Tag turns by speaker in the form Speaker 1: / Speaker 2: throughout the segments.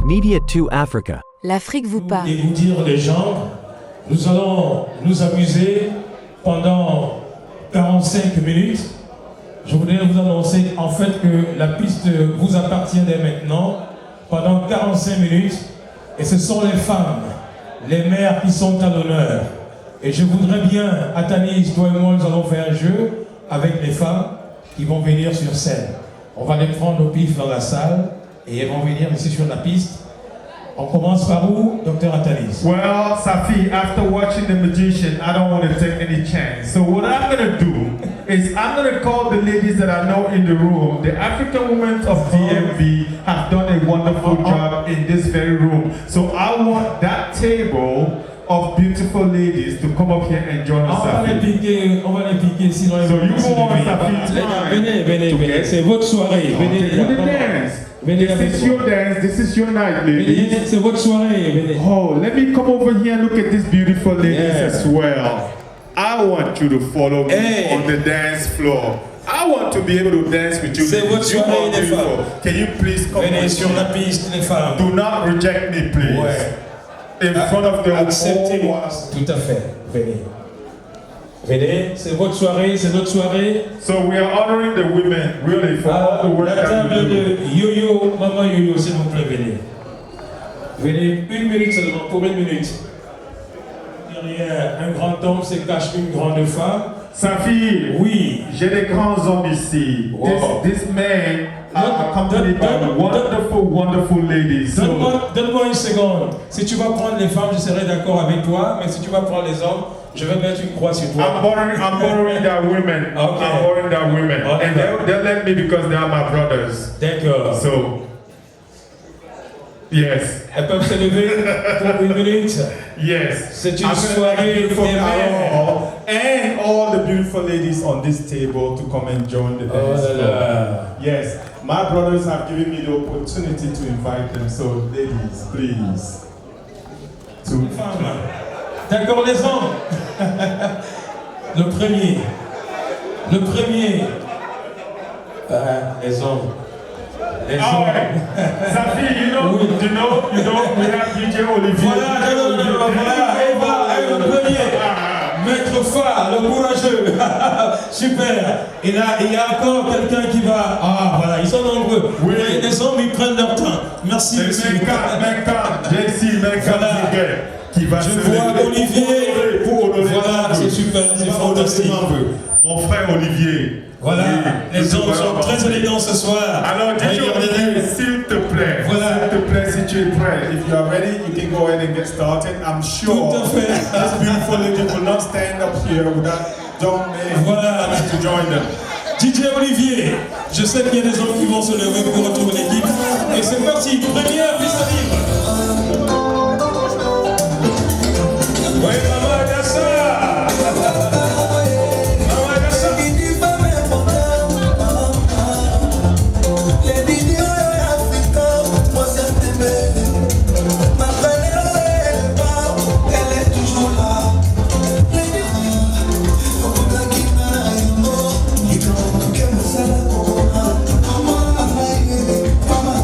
Speaker 1: Media 2 Africa.
Speaker 2: L'Afrique vous parle.
Speaker 3: Et vous dire les gens, nous allons nous amuser pendant 45 minutes. Je voudrais vous annoncer en fait que la piste vous appartient dès maintenant pendant 45 minutes. Et ce sont les femmes, les mères qui sont à l'honneur. Et je voudrais bien, Atanis, toi et moi, nous allons faire un jeu avec les femmes qui vont venir sur scène. On va les prendre au pif dans la salle et elles vont venir ici sur la piste. On commence par où, Dr. Atanis?
Speaker 4: Well, Safi, after watching The Magician, I don't want to take any chance. So what I'm going to do is I'm going to call the ladies that I know in the room. The African women of DMV have done a wonderful job in this very room. So I want that table of beautiful ladies to come up here and join us.
Speaker 3: On va les piquer, sinon ils
Speaker 4: So
Speaker 3: vont
Speaker 4: you
Speaker 3: continuer.
Speaker 4: go on, Safi.
Speaker 3: Venez, c'est votre soirée. Venez,
Speaker 4: Do the dance.
Speaker 3: Venez
Speaker 4: This
Speaker 3: avec
Speaker 4: is
Speaker 3: moi.
Speaker 4: your dance. This is your night, ladies.
Speaker 3: Venez, c'est votre soirée. Venez.
Speaker 4: Oh, let me come over here and look at these beautiful ladies
Speaker 3: Yeah.
Speaker 4: as well. I want you to follow me
Speaker 3: Hey.
Speaker 4: on the dance floor. I want to be able to dance with you.
Speaker 3: C'est
Speaker 4: ladies.
Speaker 3: votre
Speaker 4: You
Speaker 3: soirée,
Speaker 4: are
Speaker 3: les
Speaker 4: beautiful.
Speaker 3: femmes.
Speaker 4: Can you please come
Speaker 3: Venez
Speaker 4: on
Speaker 3: sur la piste, les femmes.
Speaker 4: Do not reject me, please.
Speaker 3: Ouais.
Speaker 4: In front of the
Speaker 3: Acceptez.
Speaker 4: whole world.
Speaker 3: Tout à fait. Venez. Venez, c'est votre soirée, c'est notre soirée.
Speaker 4: So we are honoring the women, really, for all the work
Speaker 3: La
Speaker 4: that
Speaker 3: table
Speaker 4: we do.
Speaker 3: de Yo-Yo, maman Yo-Yo, s'il vous plaît, venez. Venez, 1 minute seulement, pour 1 minute. Derrière un grand homme se cache une grande femme.
Speaker 4: Safi,
Speaker 3: Oui.
Speaker 4: j'ai des grands hommes ici.
Speaker 3: Wow.
Speaker 4: This man are accompanied by
Speaker 3: Donne-
Speaker 4: wonderful ladies. So,
Speaker 3: Donne-moi une seconde. Si tu vas prendre les femmes, je serai d'accord avec toi. Mais si tu vas prendre les hommes, je vais mettre une croix sur toi.
Speaker 4: I'm borrowing their women.
Speaker 3: Okay.
Speaker 4: I'm borrowing their women.
Speaker 3: Okay.
Speaker 4: And they'll let me because they are my brothers.
Speaker 3: D'accord.
Speaker 4: So, yes.
Speaker 3: Elles peuvent se lever pour 1 minute.
Speaker 4: Yes.
Speaker 3: C'est une
Speaker 4: I'm gonna
Speaker 3: soirée
Speaker 4: ask you for
Speaker 3: des mères.
Speaker 4: Carol and all the beautiful ladies on this table to come and join the
Speaker 3: Oh
Speaker 4: dance
Speaker 3: là
Speaker 4: floor.
Speaker 3: là.
Speaker 4: Yes, my brothers have given me the opportunity to invite them. So, ladies, please.
Speaker 3: Une femme. D'accord, les hommes. Le premier. Le premier. Les hommes. Les
Speaker 4: Ah
Speaker 3: hommes.
Speaker 4: ouais. Safi,
Speaker 3: Oui.
Speaker 4: we have DJ Olivier.
Speaker 3: Voilà, voilà, et le premier. Maître Fa, le courageux. Super. Et là, il y a encore quelqu'un qui va. Ah, voilà, ils sont nombreux.
Speaker 4: Oui.
Speaker 3: Les hommes, ils prennent leur temps. Merci,
Speaker 4: C'est
Speaker 3: monsieur.
Speaker 4: Menka, JC, Menka
Speaker 3: Voilà.
Speaker 4: Ziguet, qui va
Speaker 3: Je
Speaker 4: se
Speaker 3: vois
Speaker 4: lever
Speaker 3: Olivier.
Speaker 4: pour honorer
Speaker 3: Voilà,
Speaker 4: mon
Speaker 3: c'est
Speaker 4: vœu.
Speaker 3: super, c'est
Speaker 4: Pour honorer
Speaker 3: fantastique.
Speaker 4: mon vœu. Mon frère Olivier.
Speaker 3: Voilà,
Speaker 4: Oui,
Speaker 3: les hommes sont
Speaker 4: voilà.
Speaker 3: très élégants ce soir.
Speaker 4: Alors, DJ Olivier, s'il te plaît,
Speaker 3: Voilà.
Speaker 4: s'il te plaît, si tu es prêt, if you are ready, you can go ahead and get started. I'm sure
Speaker 3: Tout à fait.
Speaker 4: this beautiful lady will not stand up here without young men
Speaker 3: Voilà.
Speaker 4: coming to join them.
Speaker 3: DJ Olivier, je sais qu'il y a des hommes qui vont se lever pour retrouver l'équipe. Et c'est parti, première piste libre. Oui, maman, il y a ça. Maman, il y a ça.
Speaker 5: Mama,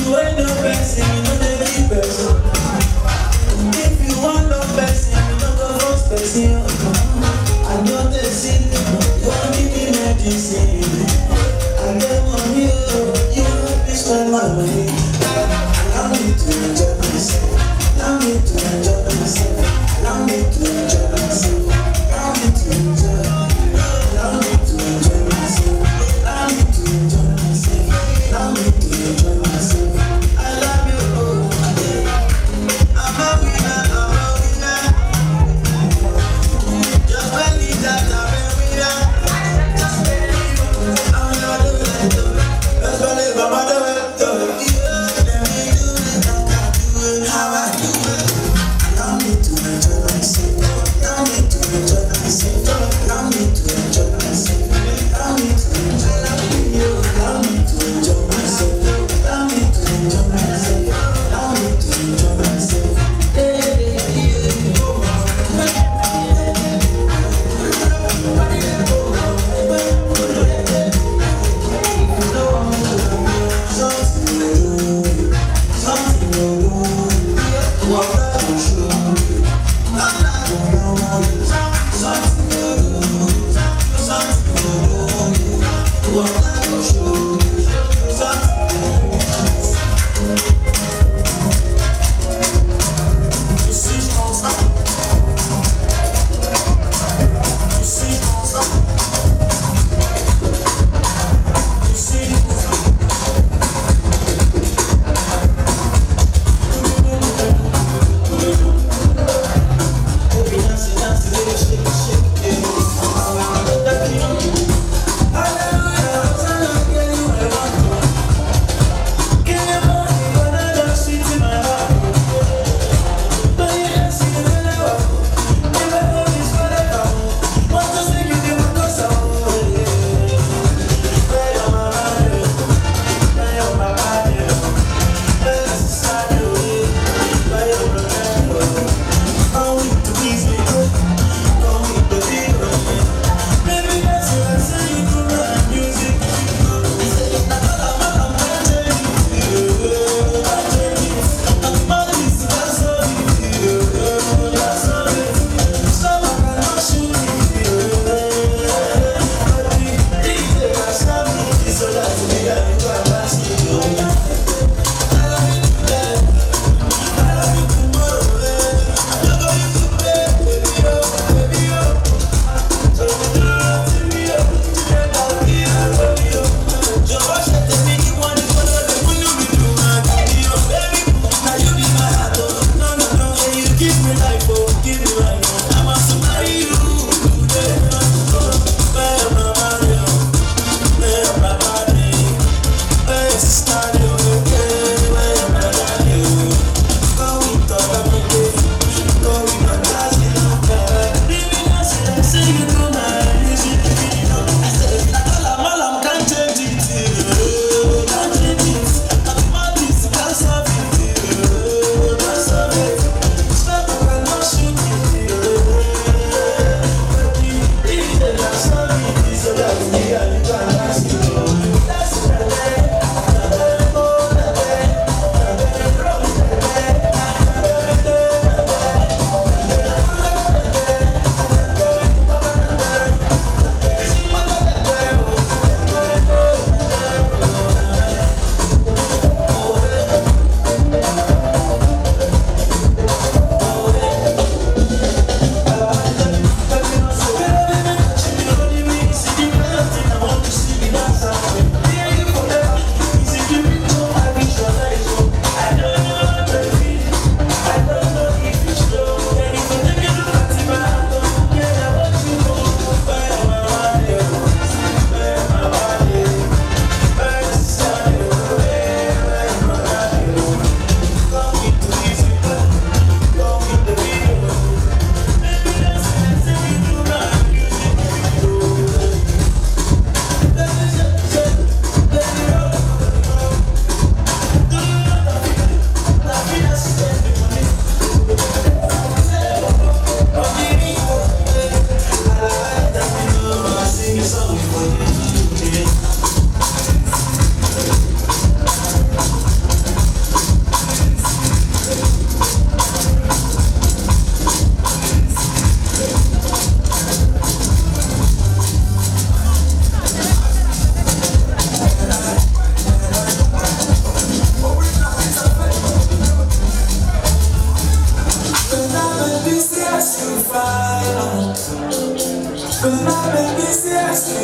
Speaker 1: you ain't no person, you know they be person. If you want no person, you don't go for person. I know the sin, you want give me medicine. I get money, you help me spend my money. Allow me to enjoy myself. Allow me to enjoy myself. Allow me to enjoy myself. Allow me to enjoy. Allow me to enjoy myself. Allow me to enjoy myself. Allow me to enjoy myself. I love you, oh, I'm a winner, I'm a winner. Just believe that I'm a winner. Just believe I'm not doing it. Just believe I'm not doing it. Let me do it, I can do it. How I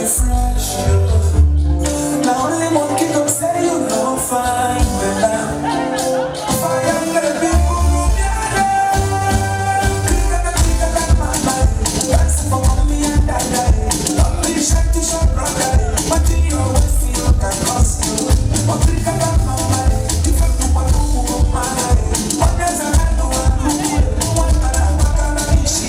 Speaker 1: fresh. Now only one kick up say you know fine, fire in the people room, that's for mommy and daddy. Don't be shy to show brother. But in your waist you can cost you. But think about my money. If I do what you want my life. What does I do? What can I be she?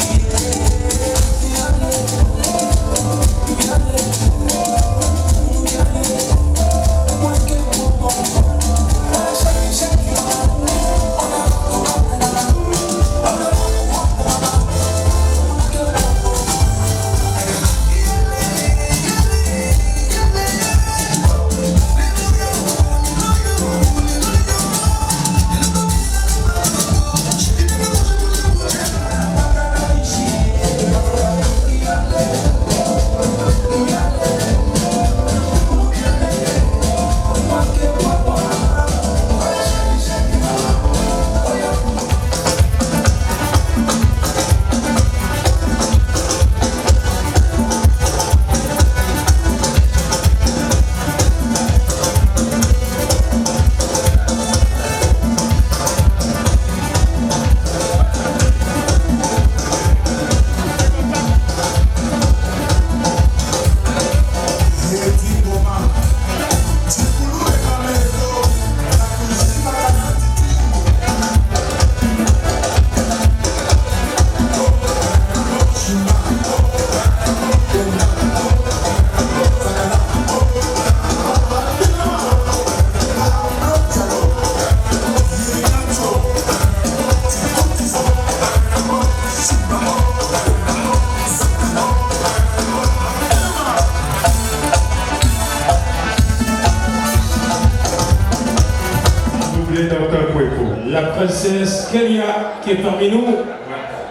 Speaker 3: La princesse Kélia qui est parmi nous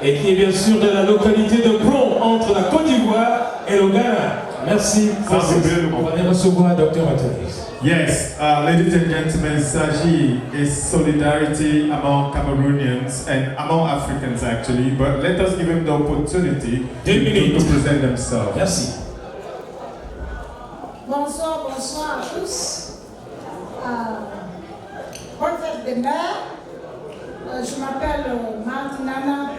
Speaker 3: et qui est bien sûr de la localité de Bron entre la Côte d'Ivoire et le Ghana. Merci. On va les recevoir, Dr. Matelis.
Speaker 4: Yes, ladies and gentlemen, SAGI is solidarity among Cameroonians and among Africans actually, but let us give him the opportunity to present themselves.
Speaker 3: Merci.
Speaker 2: Bonsoir, bonsoir à tous. Bonne fête des mères. Je m'appelle Martinana.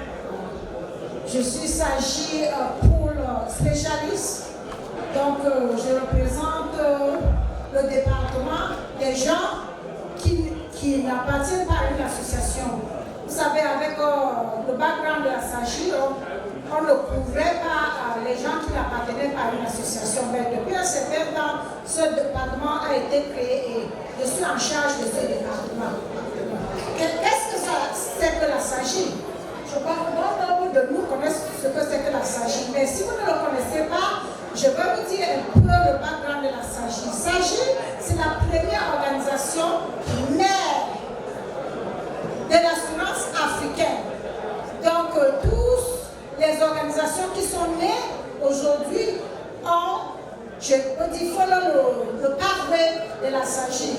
Speaker 2: Je suis SAGI pour spécialiste. Donc, je représente le département des gens qui n'appartiennent pas à une association. Vous savez, avec le background de la SAGI, on ne couvrait pas les gens qui n'appartenaient pas à une association. Mais depuis un certain temps, ce département a été créé et je suis en charge de ce département. Qu'est-ce que c'est que la SAGI? Je crois que bon nombre de nous connaissent ce que c'est que la SAGI. Mais si vous ne le connaissez pas, je vais vous dire un peu le background de la SAGI. SAGI, c'est la première organisation mère de l'assurance africaine. Donc, tous les organisations qui sont nées aujourd'hui ont, je peux dire, follow le pathway de la SAGI.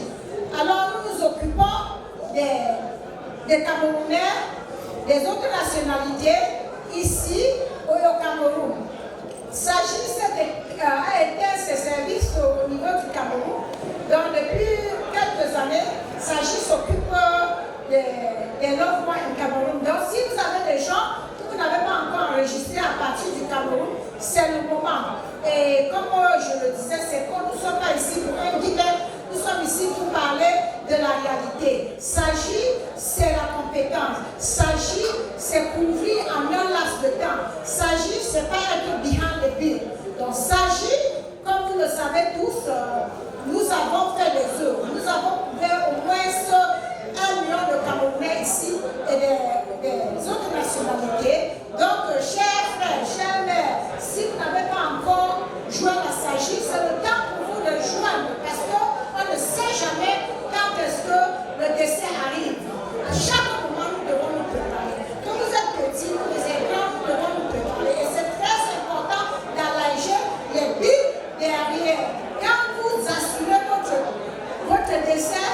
Speaker 2: Alors, nous nous occupons des Camerounais, des autres nationalités, ici au Cameroun. SAGI a éteint ses services au niveau du Cameroun. Donc, depuis quelques années, SAGI s'occupe des logements au Cameroun. Donc, si vous avez des gens que vous n'avez pas encore enregistrés à partir du Cameroun, c'est le moment. Et comme je le disais, c'est que nous ne sommes pas ici pour un guillemets, nous sommes ici pour parler de la réalité. SAGI, c'est la compétence. SAGI, c'est couvrir en un laps de temps. SAGI, c'est pas être behind the bill. Donc SAGI, comme vous le savez tous, nous avons fait des œuvres. Nous avons couvert au moins 1 million de Camerounais ici et des autres nationalités. Donc, chers frères, chères mères, si vous n'avez pas encore joint la SAGI, c'est le temps pour vous de joindre parce qu'on ne sait jamais quand est-ce que le décès arrive. À chaque moment, nous devons nous préparer. Quand vous êtes petits, vous êtes grands, nous devons nous préparer. Et c'est très important d'alléger les billes derrière. Quand vous assurez votre décès,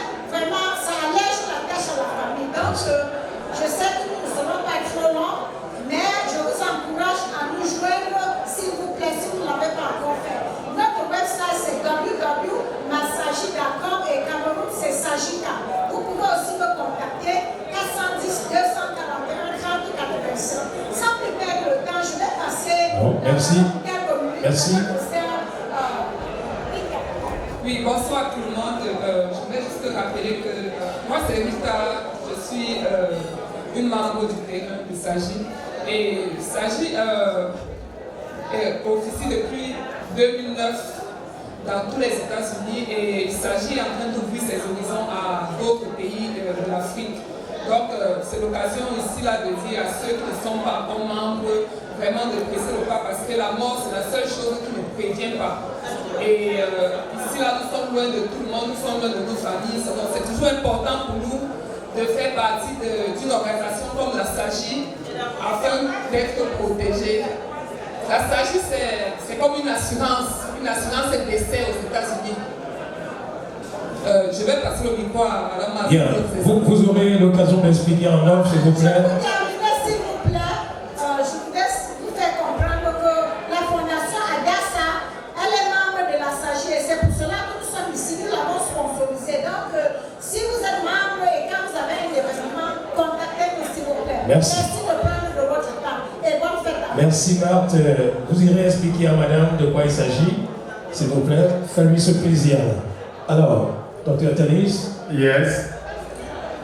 Speaker 3: Merci. Merci.
Speaker 5: Oui, bonsoir tout le monde. Je voulais juste rappeler que moi c'est Rita, je suis une membre du terrain de SAGI. Et SAGI officie depuis 2009 dans tous les États-Unis et SAGI est en train d'ouvrir ses horizons à d'autres pays de l'Afrique. Donc c'est l'occasion ici là de dire à ceux qui ne sont pas encore membres vraiment de presser le pas parce que la mort c'est la seule chose qui ne prévient pas. Et ici là nous sommes loin de tout le monde, nous sommes loin de nos familles, donc c'est toujours important pour nous de faire partie d'une organisation comme la SAGI afin d'être protégés. La SAGI c'est comme une assurance décès aux États-Unis. Je vais passer le micro à Madame.
Speaker 3: Bien, vous aurez l'occasion d'expliquer en off, s'il vous plaît.
Speaker 2: S'il vous plaît, je voudrais vous faire comprendre que la fondation Adassa, elle est membre de la SAGI et c'est pour cela que nous sommes ici, nous l'avons sponsorisé. Donc, si vous êtes membre et quand vous avez un événement, contactez-nous s'il vous plaît.
Speaker 3: Merci.
Speaker 2: Merci de prendre de votre temps et bonne fête à vous.
Speaker 3: Merci Marthe. Vous irez expliquer à madame de quoi il s'agit, s'il vous plaît. Faites-lui ce plaisir. Alors, Dr. Tanis?
Speaker 4: Yes.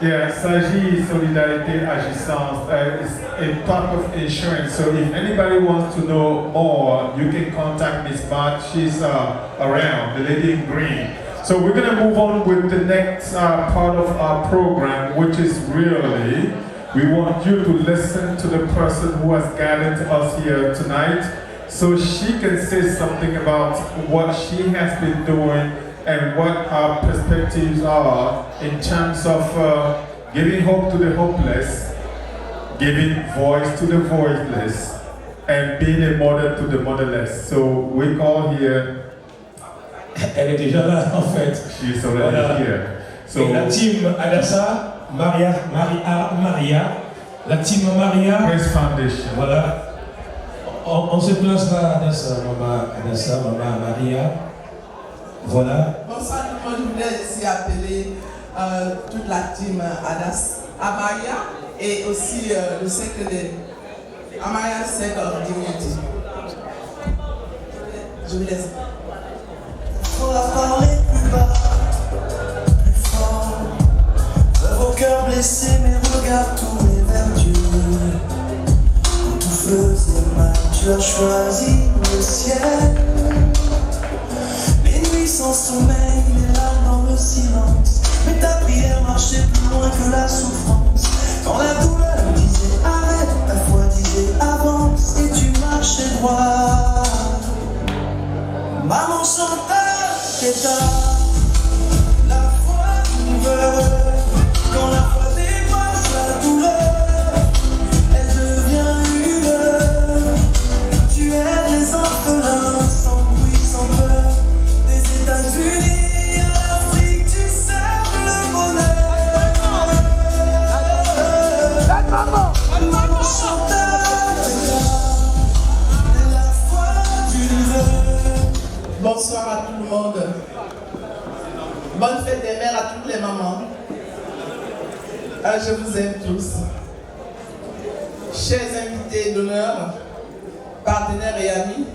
Speaker 4: Yeah, SAGI Solidarité Agissance is a type of insurance. So if anybody wants to know more, you can contact Miss Mark. She's around, the lady in green. So we're going to move on with the next part of our program, which is really, we want you to listen to the person who has gathered us here tonight so she can say something about what she has been doing and what our perspectives are in terms of giving hope to the hopeless, giving voice to the voiceless, and being a mother to the motherless. So we call here.
Speaker 3: Elle est déjà là en fait.
Speaker 4: She's already here. So
Speaker 3: et la team Adassa, Maria, la team Maria.
Speaker 4: Grace Foundation.
Speaker 3: Voilà. On se place là, Adassa, Maman Maria. Voilà.
Speaker 6: Bonsoir tout le monde, je voulais ici appeler toute la team Amaria et aussi le cercle de Amaria Circle of Dignity. Je vous laisse.
Speaker 1: Faudra parler plus bas, plus fort. Vos cœurs blessés, mes regards tournés vers Dieu. Quand tout faisait mal, tu as choisi le ciel. Sans sommeil, les larmes dans le silence. Mais ta prière marchait plus loin que la souffrance. Quand la douleur disait arrête, ta foi disait avance. Et tu marchais droit. Maman chanta, t'étais la foi d'une veuve. Quand la foi dépasse la douleur, elle devient une. Tu aides les orphelins sans bruit, sans peur. États-Unis, en Afrique, tu sèmes le bonheur. Maman chanteur, la foi d'une veuve.
Speaker 6: Bonsoir à tout le monde. Bonne fête des mères à toutes les mamans. Je vous aime tous. Chers invités d'honneur, partenaires et amis,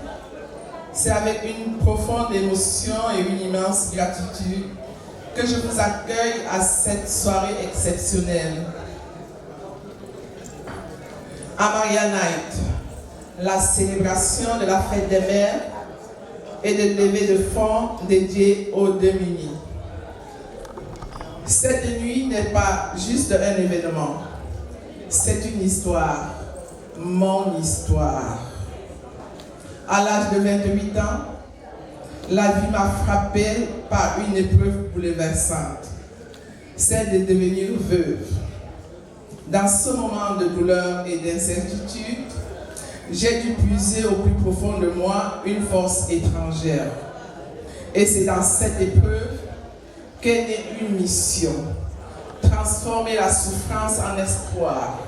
Speaker 6: c'est avec une profonde émotion et une immense gratitude que je vous accueille à cette soirée exceptionnelle. Amaria Night, la célébration de la fête des mères et de levée de fonds dédiés aux démunis. Cette nuit n'est pas juste un événement, c'est une histoire, mon histoire. À l'âge de 28 ans, la vie m'a frappée par une épreuve bouleversante, celle de devenir veuve. Dans ce moment de douleur et d'incertitude, j'ai dû puiser au plus profond de moi une force étrangère. Et c'est dans cette épreuve qu'est née une mission, transformer la souffrance en espoir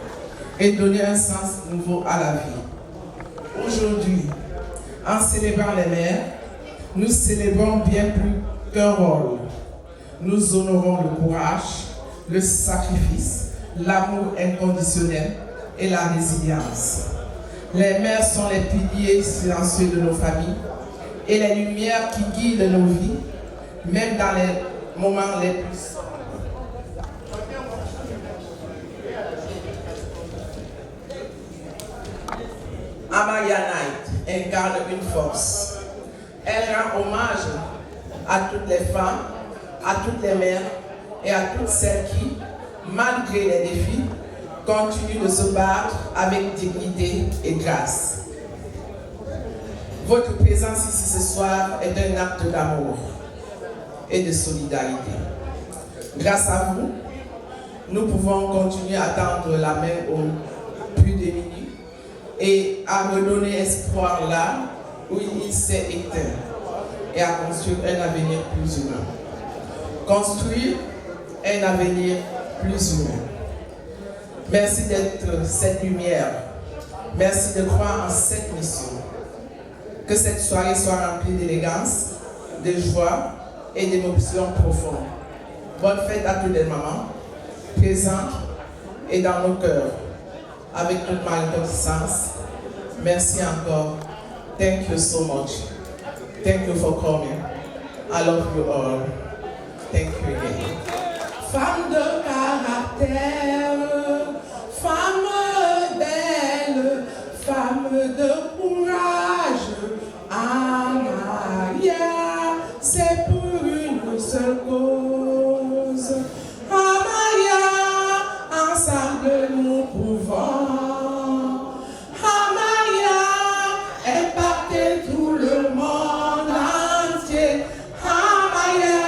Speaker 6: et donner un sens nouveau à la vie. Aujourd'hui, en célébrant les mères, nous célébrons bien plus qu'un rôle. Nous honorons le courage, le sacrifice, l'amour inconditionnel et la résilience. Les mères sont les piliers silencieux de nos familles et les lumières qui guident nos vies, même dans les moments les plus. Amalia Knight incarne une force. Elle rend hommage à toutes les femmes, à toutes les mères et à toutes celles qui, malgré les défis, continuent de se battre avec dignité et grâce. Votre présence ici ce soir est un acte d'amour et de solidarité. Grâce à vous, nous pouvons continuer à tendre la main aux plus démunis et à redonner espoir là où il s'est éteint et à construire un avenir plus humain. Construire un avenir plus humain. Merci d'être cette lumière. Merci de croire en cette mission. Que cette soirée soit remplie d'élégance, de joie et d'émotions profondes. Bonne fête à toutes les mamans, présentes et dans nos cœurs, avec toute ma reconnaissance. Merci encore. Thank you so much. Thank you for coming. I love you all. Thank you again. Femme de caractère, femme belle, femme de courage, Amalia, c'est pour une seule cause. Amalia, ensemble nous pouvons. Amalia, impacter tout le monde entier. Amalia,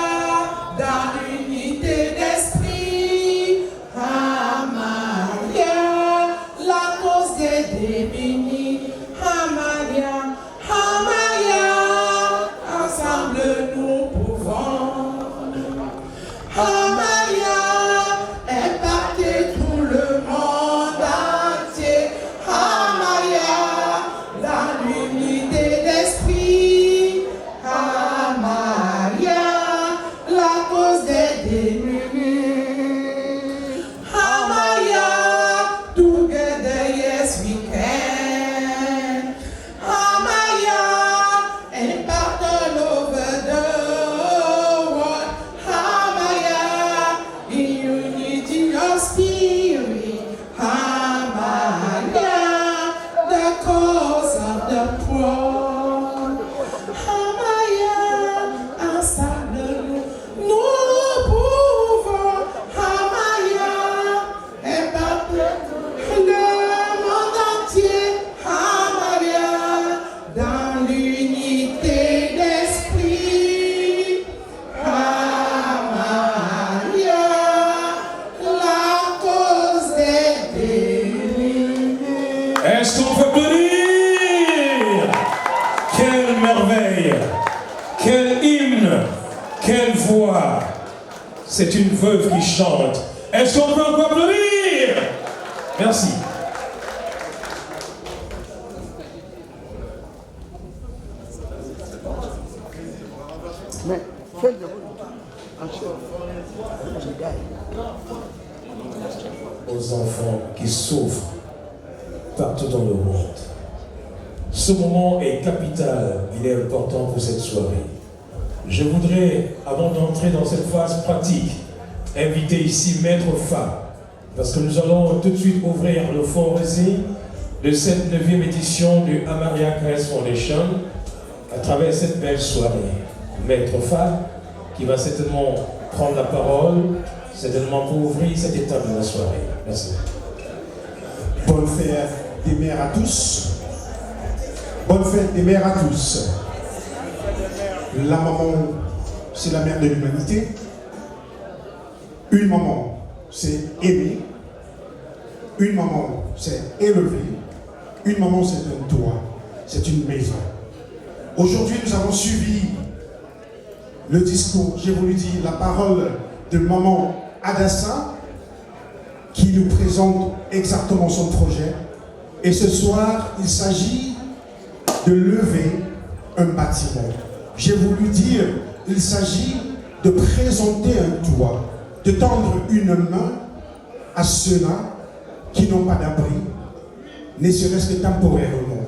Speaker 6: dans l'unité d'esprit. Amalia, la cause des démunis. Amalia, Amalia, ensemble nous pouvons. Amalia, impacter tout le monde entier. Amalia, dans l'unité d'esprit. Amalia, la cause des démunis. Amalia, together yes we can. Amalia, impact all over the world. Amalia, in unity of spirit. Amalia, the cause of the poor. Amalia, ensemble nous pouvons. Amalia, impacter le monde entier. Amalia, dans l'unité d'esprit. Amalia, la cause des démunis.
Speaker 3: Est-ce qu'on peut applaudir? Quelle merveille! Quel hymne! Quelle voix! C'est une veuve qui chante. Est-ce qu'on peut encore applaudir? Merci.
Speaker 7: Mais quel de vous
Speaker 3: Aux enfants qui souffrent partout dans le monde. Ce moment est capital, il est important pour cette soirée. Je voudrais, avant d'entrer dans cette phase pratique, inviter ici Maître Fa, parce que nous allons tout de suite ouvrir le fundraising de cette 9e édition du Amalia Grace Foundation à travers cette belle soirée. Maître Fa, qui va certainement prendre la parole, certainement pour ouvrir cette étape de la soirée. Merci.
Speaker 8: Bonne fête des mères à tous. Bonne fête des mères à tous. La maman, c'est la mère de l'humanité. Une maman, c'est aimer. Une maman, c'est élever. Une maman, c'est un toit. C'est une maison. Aujourd'hui, nous avons suivi le discours, j'ai voulu dire la parole de maman Adassa, qui nous présente exactement son projet. Et ce soir, il s'agit de lever un bâtiment. J'ai voulu dire, il s'agit de présenter un toit, de tendre une main à ceux-là qui n'ont pas d'abri, ne serait-ce que temporairement.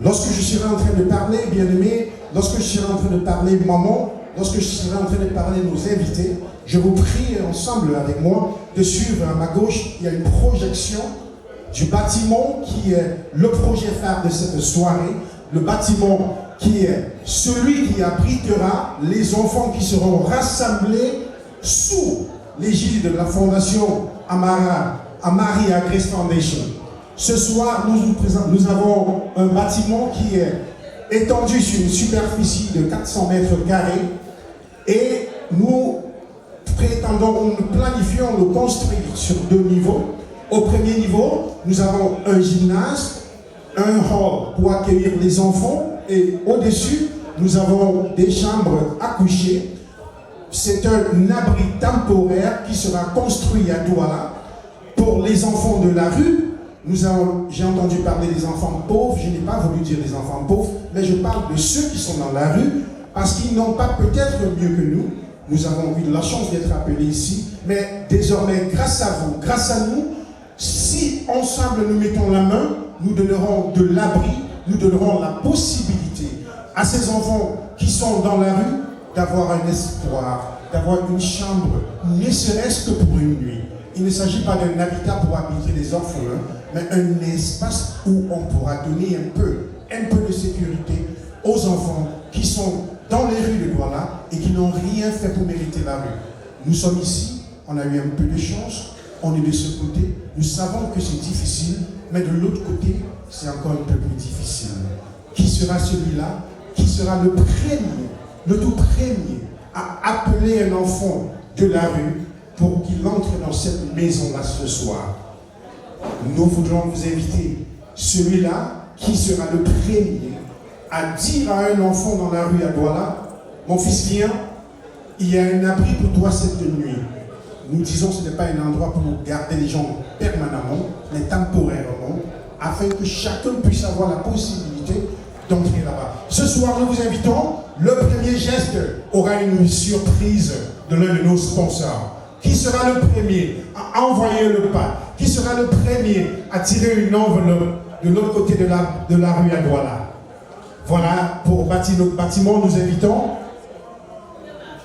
Speaker 8: Lorsque je serai en train de parler, bien-aimés, lorsque je serai en train de parler maman, lorsque je serai en train de parler nos invités, je vous prie ensemble avec moi de suivre à ma gauche, il y a une projection du bâtiment qui est le projet phare de cette soirée, le bâtiment qui est celui qui abritera les enfants qui seront rassemblés sous l'égide de la fondation Amaria Grace Foundation. Ce soir, nous avons un bâtiment qui est étendu sur une superficie de 400 mètres carrés et nous planifions de construire sur 2 niveaux. Au premier niveau, nous avons un gymnase, un hall pour accueillir les enfants et au-dessus, nous avons des chambres à coucher. C'est un abri temporaire qui sera construit à Douala pour les enfants de la rue. J'ai entendu parler des enfants pauvres, je n'ai pas voulu dire des enfants pauvres, mais je parle de ceux qui sont dans la rue parce qu'ils n'ont pas peut-être mieux que nous. Nous avons eu la chance d'être appelés ici, mais désormais, grâce à vous, grâce à nous, si ensemble nous mettons la main, nous donnerons de l'abri, nous donnerons la possibilité à ces enfants qui sont dans la rue d'avoir un espoir, d'avoir une chambre, ne serait-ce que pour une nuit. Il ne s'agit pas d'un habitat pour habiter les orphelins, mais un espace où on pourra donner un peu de sécurité aux enfants qui sont dans les rues de Douala et qui n'ont rien fait pour mériter la rue. Nous sommes ici, on a eu un peu de chance, on est de ce côté, nous savons que c'est difficile, mais de l'autre côté, c'est encore un peu plus difficile. Qui sera celui-là? Qui sera le tout premier à appeler un enfant de la rue pour qu'il entre dans cette maison-là ce soir? Nous voudrons vous inviter, celui-là qui sera le premier à dire à un enfant dans la rue à Douala, mon fils viens, il y a un abri pour toi cette nuit. Nous disons que ce n'est pas un endroit pour garder les gens permanemment, mais temporairement, afin que chacun puisse avoir la possibilité d'entrer là-bas. Ce soir, nous vous invitons, le premier geste aura une surprise de l'un de nos sponsors. Qui sera le premier à envoyer le pas? Qui sera le premier à tirer une enveloppe de l'autre côté de la rue à Douala? Voilà, pour bâtir notre bâtiment, nous invitons.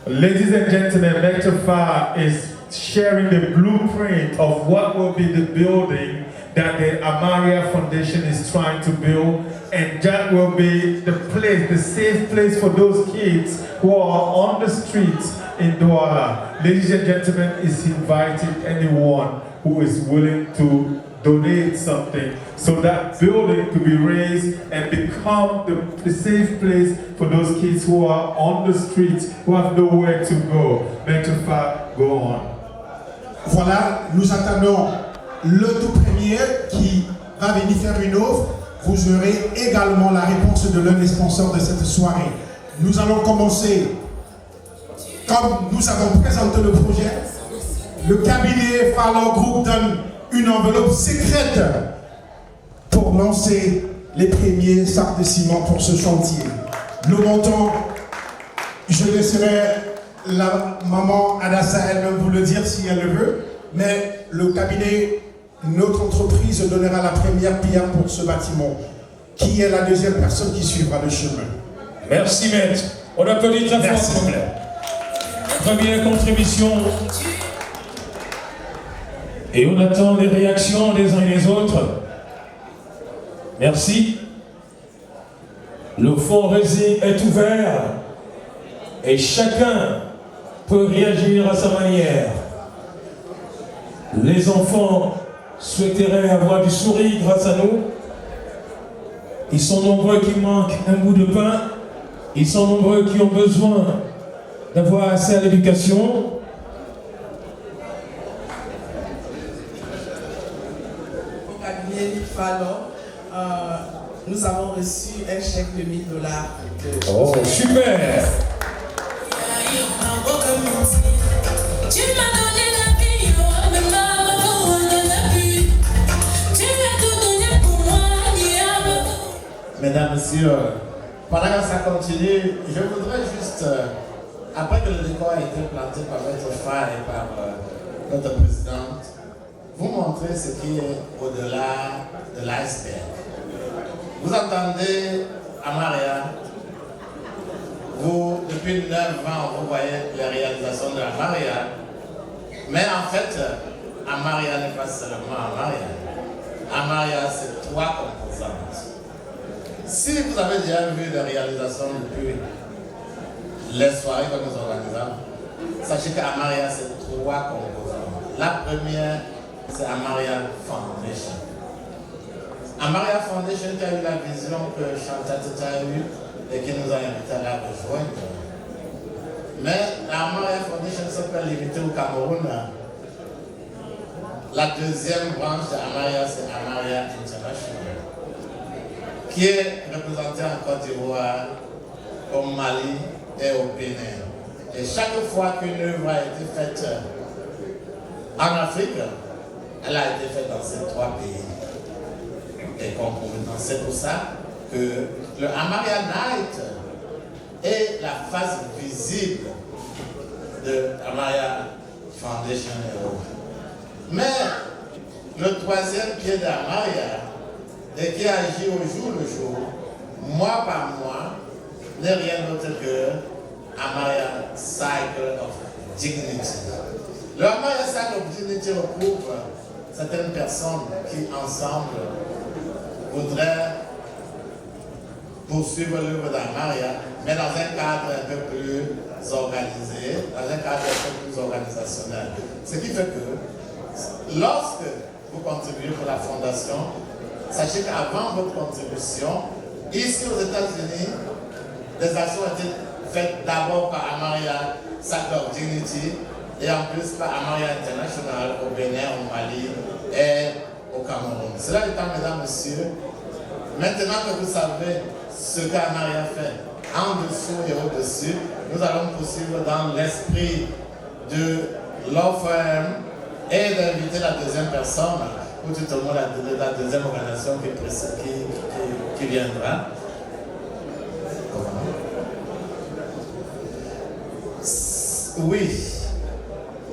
Speaker 4: Ladies and gentlemen, Metaphor is sharing the blueprint of what will be the building that the Amaria Foundation is trying to build, and that will be the place, the safe place for those kids who are on the streets in Douala. Ladies and gentlemen, is inviting anyone who is willing to donate something so that building could be raised and become the safe place for those kids who are on the streets, who have nowhere to go. Metaphor, go on.
Speaker 8: Voilà, nous attendons le tout premier qui va venir faire une offre. Vous aurez également la réponse de l'un des sponsors de cette soirée. Nous allons commencer, comme nous avons présenté le projet, le cabinet Fallon Group donne une enveloppe secrète pour lancer les premiers sacs de ciment pour ce chantier. Le montant, je laisserai la maman Adassa elle-même vous le dire si elle le veut, mais le cabinet, notre entreprise donnera la première pierre pour ce bâtiment, qui est la deuxième personne qui suivra le chemin.
Speaker 3: Merci maître. On applaudit très fort s'il vous plaît. Première contribution. Et on attend les réactions des uns et des autres. Merci. Le fonds Résine est ouvert et chacun peut réagir à sa manière. Les enfants souhaiteraient avoir du sourire grâce à nous. Ils sont nombreux qui manquent un bout de pain. Ils sont nombreux qui ont besoin d'avoir accès à l'éducation.
Speaker 6: Au cabinet Fallon, nous avons reçu un chèque de $1000.
Speaker 3: Oh, super!
Speaker 1: Tu m'as donné la vie, oh, mais maman, on en a plus. Tu as tout donné pour moi, diable.
Speaker 9: Mesdames, Messieurs, pendant que ça continue, je voudrais juste, après que le décor a été planté par votre frère et par notre présidente, vous montrer montrer ce qui est au-delà de l'iceberg. Vous entendez Amaria, vous, depuis 9 ans, vous voyez les réalisations de Amaria, mais en fait, Amaria n'est pas seulement Amaria. Amaria, c'est 3 composantes. Si vous avez déjà vu les réalisations depuis les soirées que nous organisons, sachez qu'Amaria, c'est 3 composantes. La première, c'est Amaria Foundation. Amaria Foundation qui a eu la vision que Chantal Teta a eue et qui nous a invités à la rejoindre. Mais l'Amaria Foundation ne s'est pas limitée au Cameroun. La deuxième branche de Amaria, c'est Amaria International, qui est représentée en Côte d'Ivoire, au Mali et au Bénin. Et chaque fois qu'une œuvre a été faite en Afrique, elle a été faite dans ces 3 pays. Et concomitant, c'est pour ça que le Amaria Night est la face visible de Amaria Foundation et autres. Mais le 3e pied d'Amaria, et qui agit au jour le jour, mois par mois, n'est rien d'autre que Amaria Cycle of Dignity. Le Amaria Cycle of Dignity recouvre certaines personnes qui, ensemble, voudraient poursuivre l'œuvre d'Amaria, mais dans un cadre un peu plus organisé, dans un cadre un peu plus organisationnel. Ce qui fait que, lorsque vous contribuez pour la fondation, sachez qu'avant votre contribution, ici aux États-Unis, des actions ont été faites d'abord par Amaria Cycle of Dignity et en plus par Amaria International au Bénin, au Mali et au Cameroun. Cela étant, mesdames, messieurs, maintenant que vous savez ce qu'Amaria fait en dessous et au-dessus, nous allons poursuivre dans l'esprit de l'OFM et d'inviter la deuxième personne, ou tout au moins la deuxième organisation qui viendra. Oui.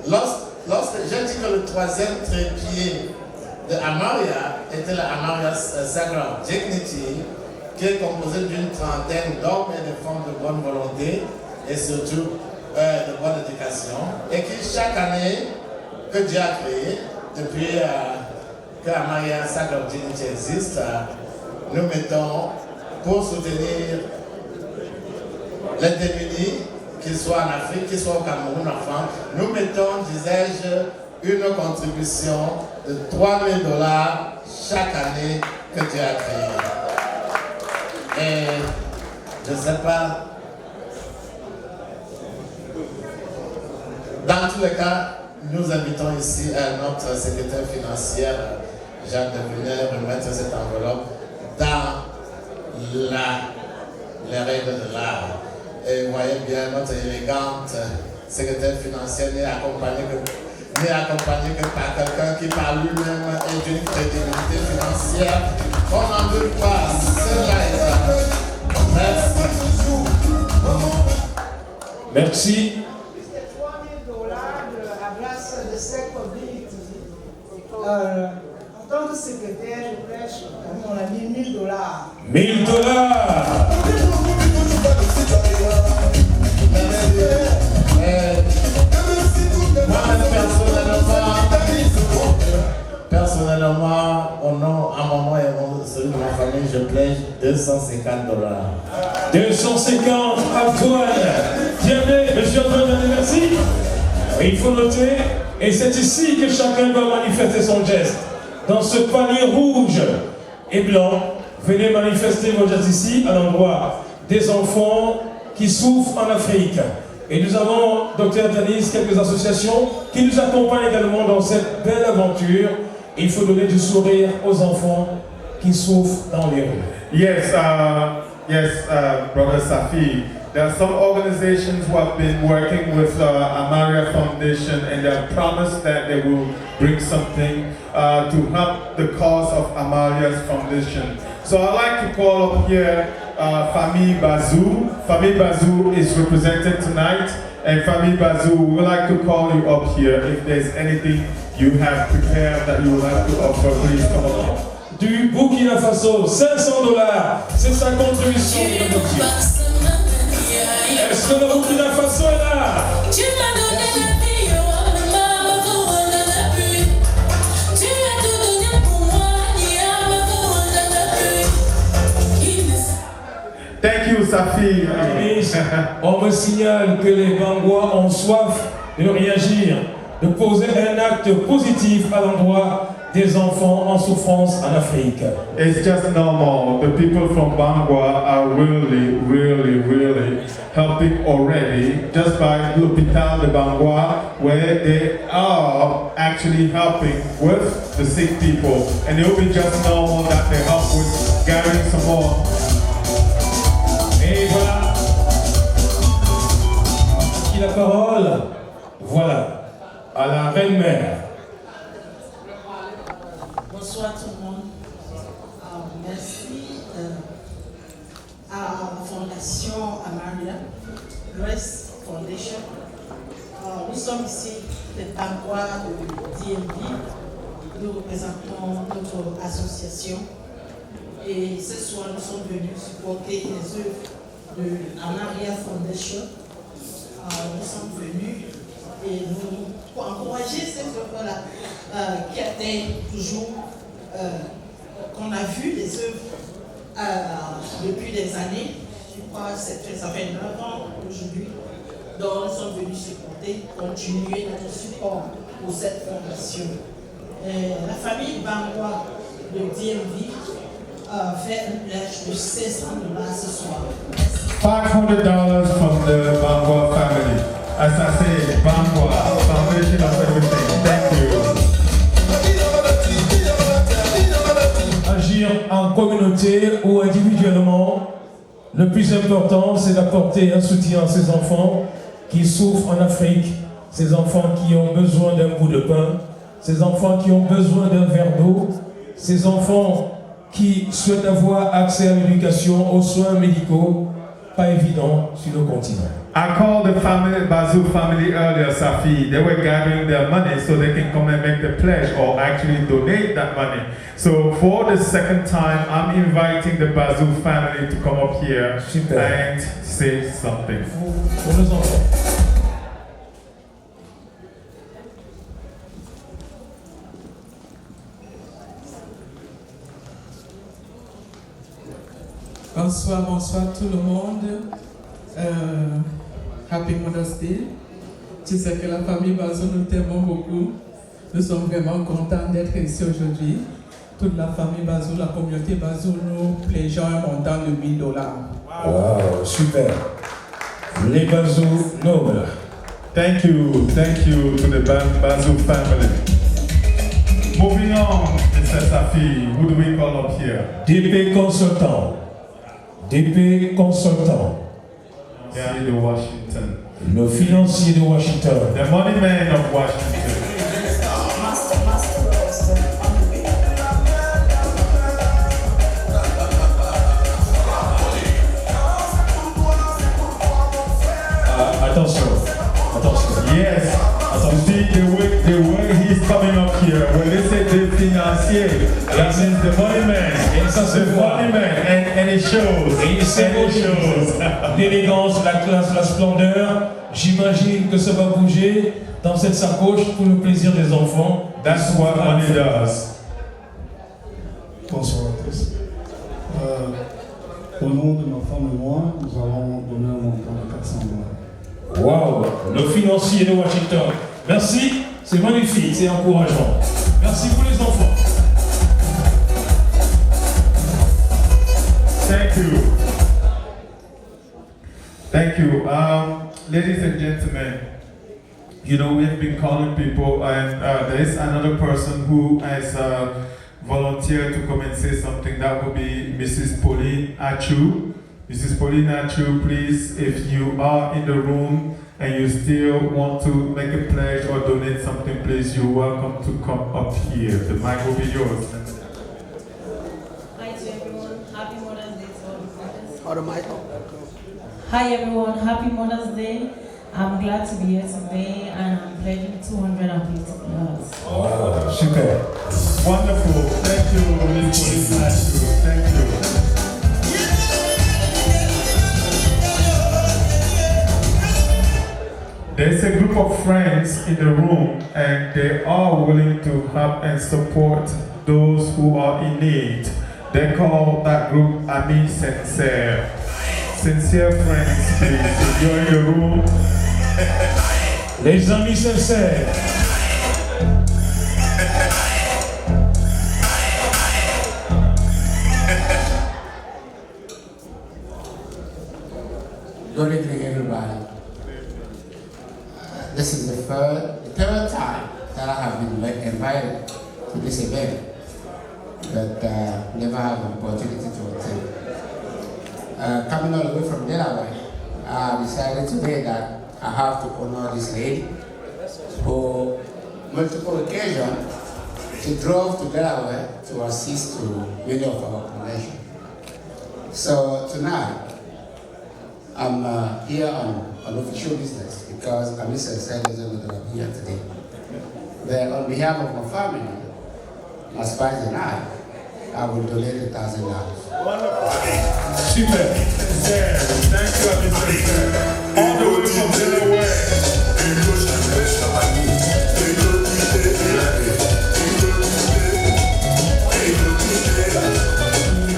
Speaker 9: Lorsque j'ai dit que le 3e trépied de Amaria était la Amaria Cycle of Dignity, qui est composée d'une trentaine d'hommes et de femmes de bonne volonté et surtout de bonne éducation, et qui chaque année que Dieu a créé, depuis que Amaria Cycle of Dignity existe, nous mettons pour soutenir les démunis, qu'ils soient en Afrique, qu'ils soient au Cameroun, en France, nous mettons, disais-je, une contribution de $3 000 chaque année que Dieu a créé. Et je ne sais pas, dans tous les cas, nous invitons ici notre secrétaire financière, Jacques Devenay, remettre cette enveloppe dans les règles de l'art. Et vous voyez bien, notre élégante secrétaire financière n'est accompagnée que par quelqu'un qui par lui-même est d'une crédibilité financière. On n'en veut pas, c'est là. Merci.
Speaker 3: Merci.
Speaker 2: C'est $3 000 de la grâce de cette communauté. En tant que secrétaire, je prêche, on a mis $1 000.
Speaker 3: $1 000.
Speaker 9: Personnellement, au nom, à mon nom et au celui de ma famille, je pledge $250.
Speaker 3: 250, Antoine. Bienvenue, monsieur Antoine, merci. Il faut noter, et c'est ici que chacun doit manifester son geste. Dans ce panier rouge et blanc, venez manifester vos gestes ici, à l'endroit des enfants qui souffrent en Afrique. Et nous avons, Dr Denis, quelques associations qui nous accompagnent également dans cette belle aventure. Il faut donner du sourire aux enfants qui souffrent dans les rues.
Speaker 4: Yes, Brother Safi. There are some organizations who have been working with Amaria Foundation, and they have promised that they will bring something to help the cause of Amaria's Foundation. So I'd like to call up here Fami Bazou. Fami Bazou is represented tonight, and Fami Bazou, we would like to call you up here if there's anything you have prepared that you would like to offer, please come up.
Speaker 3: Du Burkina Faso, $500, c'est sa contribution. Est-ce que le Burkina Faso est là?
Speaker 1: Tu m'as donné la vie, oh maman, pour la pluie. Tu as tout donné pour moi,
Speaker 4: Thank you, Safi.
Speaker 3: On me signale que les Bangois ont soif de réagir, de poser un acte positif à l'endroit des enfants en souffrance en Afrique.
Speaker 4: It's just normal. The people from Bangwa are really helping already just by l'hôpital de Bangwa, where they are actually helping with the sick people. And it will be just normal that they help with gathering some more.
Speaker 3: Et voilà. Qui la parole? Voilà. À la reine-mère.
Speaker 10: Bonsoir tout le monde. Merci à la Fondation Amaria, Grace Foundation. Nous sommes ici, les Bangois de DMV. Nous représentons notre association. Et ce soir, nous sommes venus supporter les œuvres de Amaria Foundation. Nous sommes venus et nous pour encourager cette œuvre-là qui était toujours qu'on a vu les œuvres depuis des années. Je crois que ça fait 9 ans aujourd'hui. Donc nous sommes venus supporter, continuer notre support pour cette fondation. La famille Bangwa de DMV fait un pledge de $600 ce soir.
Speaker 4: $500 from the Bangwa family. As I say, Bangwa Foundation of everything. Thank you.
Speaker 3: Agir en communauté ou individuellement, le plus important, c'est d'apporter un soutien à ces enfants qui souffrent en Afrique, ces enfants qui ont besoin d'un bout de pain, ces enfants qui ont besoin d'un verre d'eau, ces enfants qui souhaitent avoir accès à l'éducation, aux soins médicaux, pas évident sur le continent.
Speaker 4: I called the family, Bazou family earlier, Safi. They were gathering their money so they can come and make the pledge or actually donate that money. So for the second time, I'm inviting the Bazou family to come up here and say something.
Speaker 3: Pour nos enfants.
Speaker 11: Bonsoir tout le monde. Happy Mother's Day. Tu sais que la famille Bazou nous t'aimons beaucoup. Nous sommes vraiment contents d'être ici aujourd'hui. Toute la famille Bazou, la communauté Bazou, nous plégeons un montant de $1000.
Speaker 3: Wow, super. Les Bazou nobles.
Speaker 4: Thank you to the Bazou family. Moving on, Mr. Safi, who do we call up here?
Speaker 3: DP Consultant. DP Consultant.
Speaker 4: Yeah, de Washington.
Speaker 3: Le financier de Washington.
Speaker 4: The money man of Washington.
Speaker 3: Attention.
Speaker 4: Yes. You see the way he's coming up here. When they say the financier, that means the money man.
Speaker 3: Et ça se voit.
Speaker 4: Money man, and it shows.
Speaker 3: Et il shows. L'élégance, la classe, la splendeur. J'imagine que ça va bouger dans cette sacoche pour le plaisir des enfants.
Speaker 4: That's what money does.
Speaker 12: Bonsoir à tous. Au nom de ma femme et moi, nous allons donner un montant de $400.
Speaker 3: Wow, le financier de Washington. Merci, c'est magnifique, c'est encourageant. Merci pour les enfants.
Speaker 4: Thank you. Thank you. Ladies and gentlemen, you know, we have been calling people, and there is another person who has volunteered to come and say something. That will be Mrs. Pauline Achu. Mrs. Pauline Achu, please, if you are in the room and you still want to make a pledge or donate something, please, you're welcome to come up here. The mic will be yours.
Speaker 13: Hi to everyone. Happy Mother's Day to all the mothers.
Speaker 7: How the mic?
Speaker 13: Hi everyone. Happy Mother's Day. I'm glad to be here today and I'm pledging $250.
Speaker 3: Wow, super.
Speaker 4: Wonderful. Thank you, Ms. Police. Thank you. There's a group of friends in the room and they are willing to help and support those who are in need. They call that group Amis Sincere. Sincere friends, please. If you're in the room.
Speaker 3: Les amis sincères.
Speaker 14: Good evening, everybody. This is the third time that I have been invited to this event, but never have an opportunity to attend. Coming all the way from Delaware, I decided today that I have to honor this lady for multiple occasions. She drove to Delaware to assist to many of our convention. So tonight, I'm here on official business because Kamisa said doesn't know that I'm here today. But on behalf of my family, my spouse and I will donate $1,000.
Speaker 4: Wonderful. Super. Thank you, Mr. All the way from Delaware.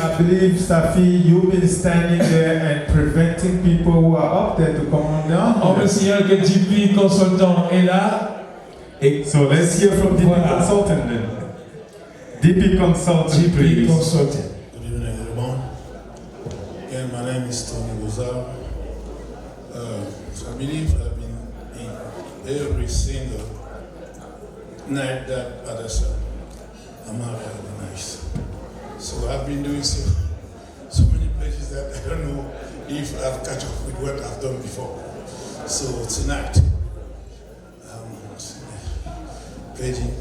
Speaker 4: I believe, Safi, you've been standing there and preventing people who are up there to come on down.
Speaker 3: On me signale que DP Consultant est là.
Speaker 4: So let's hear from DP Consultant then. DP Consultant, please.
Speaker 3: Consultant.
Speaker 15: Good evening, everyone. Again, my name is Tony Gozal. So I believe I've been in every single night that Adessa Amaria organized. So I've been doing so many places that I don't know if I've catch up with what I've done before. So tonight, I'm pledging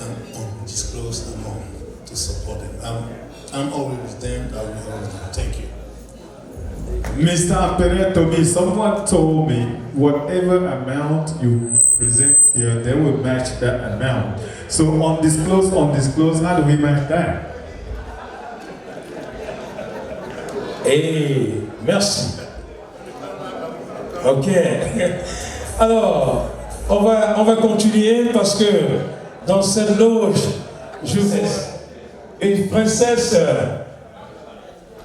Speaker 15: an undisclosed amount to support them. I'm always with them. I will be always with them. Thank you.
Speaker 4: Mr. Ampere told me, someone told me, whatever amount you present here, they will match that amount. So undisclosed, how do we match that?
Speaker 3: Hey, merci. Ok. Alors, on va continuer parce que dans cette loge, je vois une princesse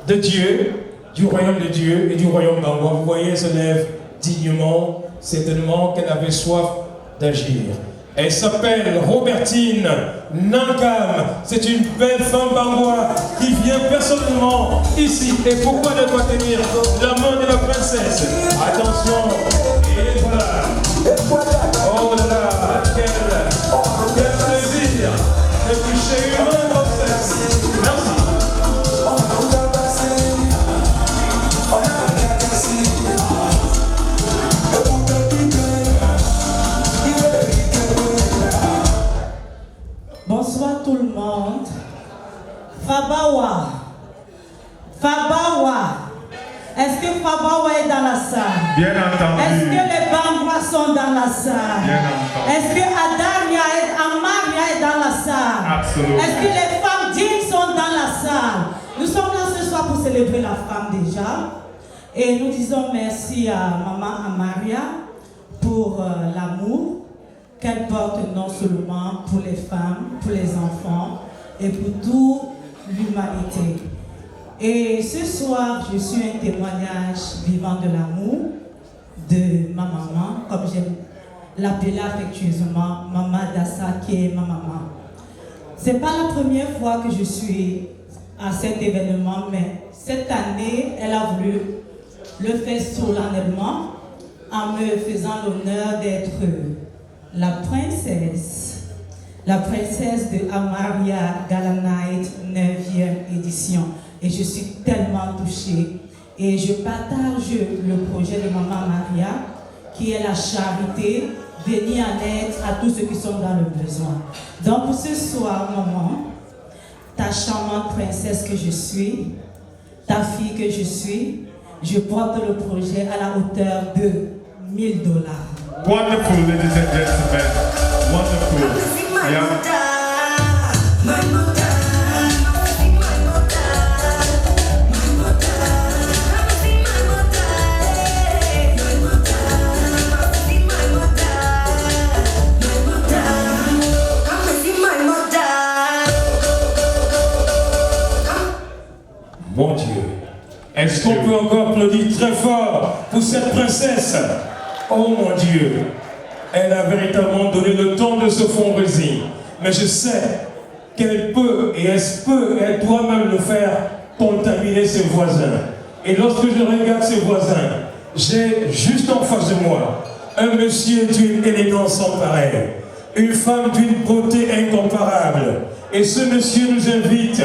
Speaker 3: de Dieu, du royaume de Dieu et du royaume Bangwa. Vous voyez, elle se lève dignement, certainement qu'elle avait soif d'agir. Elle s'appelle Robertine Nankam. C'est une belle femme Bangwa qui vient personnellement ici. Et pourquoi ne pas tenir la main de la princesse? Attention, et voilà. Oh là là, quel plaisir de toucher une main comme celle-ci. Merci.
Speaker 10: Bonsoir tout le monde. Fabawa. Est-ce que Fabawa est dans la salle?
Speaker 4: Bien entendu.
Speaker 10: Est-ce que les Bangwa sont dans la salle?
Speaker 4: Bien entendu.
Speaker 10: Est-ce que Amaria est dans la salle?
Speaker 4: Absolument.
Speaker 10: Est-ce que les femmes dignes sont dans la salle? Nous sommes là ce soir pour célébrer la femme déjà. Et nous disons merci à Maman Amaria pour l'amour qu'elle porte non seulement pour les femmes, pour les enfants et pour toute l'humanité. Et ce soir, je suis un témoignage vivant de l'amour de ma maman, comme j'aime l'appeler affectueusement, Maman Dassa, qui est ma maman. C'est pas la première fois que je suis à cet événement, mais cette année, elle a voulu le faire solennellement en me faisant l'honneur d'être la princesse de Amaria Gala Night 9e édition. Et je suis tellement touchée. Et je partage le projet de Maman Maria, qui est la charité, venir en aide à tous ceux qui sont dans le besoin. Donc pour ce soir, maman, ta charmante princesse que je suis, ta fille que je suis, je porte le projet à la hauteur de $1000.
Speaker 4: Wonderful, ladies and gentlemen. Wonderful. Yeah.
Speaker 3: Mon Dieu, est-ce qu'on peut encore applaudir très fort pour cette princesse? Oh mon Dieu, elle a véritablement donné le temps de se fondre-y. Mais je sais qu'elle peut et elle doit même le faire contaminer ses voisins. Et lorsque je regarde ses voisins, j'ai juste en face de moi un monsieur d'une élégance sans pareille, une femme d'une beauté incomparable. Et ce monsieur nous invite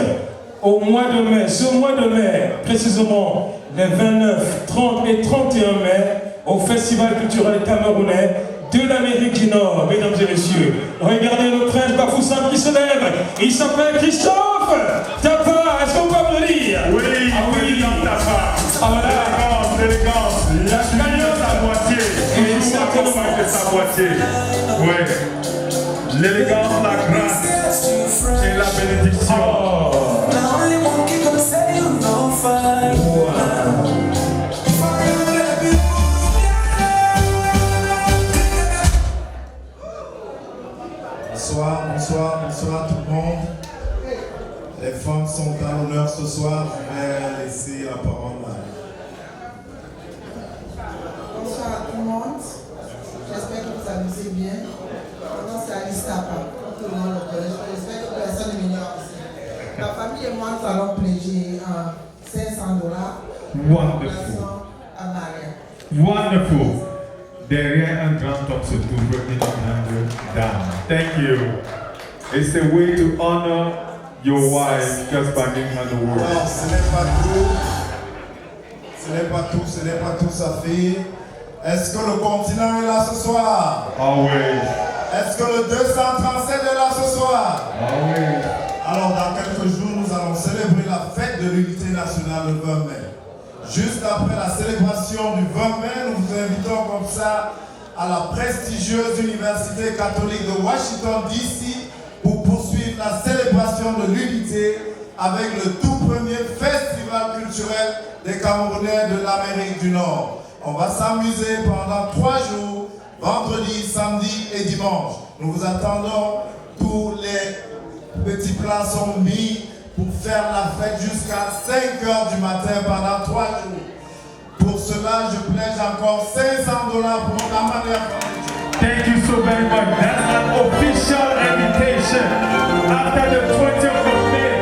Speaker 3: au mois de mai, ce mois de mai, précisément les 29, 30 et 31 mai, au Festival culturel camerounais de l'Amérique du Nord, mesdames et messieurs. Regardez le prince Bafoussam qui se lève. Il s'appelle Christophe Tapa. Est-ce qu'on peut applaudir?
Speaker 4: Oui,
Speaker 3: oui.
Speaker 4: Tapa.
Speaker 3: Ah, voilà.
Speaker 4: L'élégance.
Speaker 3: La cagnotte
Speaker 4: à moitié.
Speaker 3: Et certainement
Speaker 4: de sa moitié. Oui. L'élégance, la grâce et la bénédiction.
Speaker 3: Oh.
Speaker 16: Bonsoir tout le monde. Les femmes sont à l'honneur ce soir. Je vais laisser la parole à...
Speaker 6: Bonsoir à tout le monde. J'espère que vous amusez bien. Mon nom c'est Alice Tapa. Tout le monde le connaît. J'espère que personne ne m'ignore ici. Ma famille et moi, nous allons pléger $500.
Speaker 4: Wonderful.
Speaker 6: À Maria.
Speaker 4: Wonderful. Derrière un grand homme se trouve une grande dame. Thank you. It's a way to honor your wife just by giving her the word.
Speaker 16: Alors, ce n'est pas tout, sa fille. Est-ce que le continent est là ce soir?
Speaker 4: Always.
Speaker 16: Est-ce que le 237 est là ce soir?
Speaker 4: Always.
Speaker 16: Alors, dans quelques jours, nous allons célébrer la fête de l'unité nationale le 20 mai. Juste après la célébration du 20 mai, nous vous invitons comme ça à la prestigieuse Université catholique de Washington, D.C. pour poursuivre la célébration de l'unité avec le tout premier festival culturel des Camerounais de l'Amérique du Nord. On va s'amuser pendant 3 jours, vendredi, samedi et dimanche. Nous vous attendons, tous les petits plats sont mis pour faire la fête jusqu'à 5 h du matin pendant 3 jours. Pour cela, je pledge encore $500 pour la manière.
Speaker 4: Thank you so very much. That's an official invitation after the 20th of May.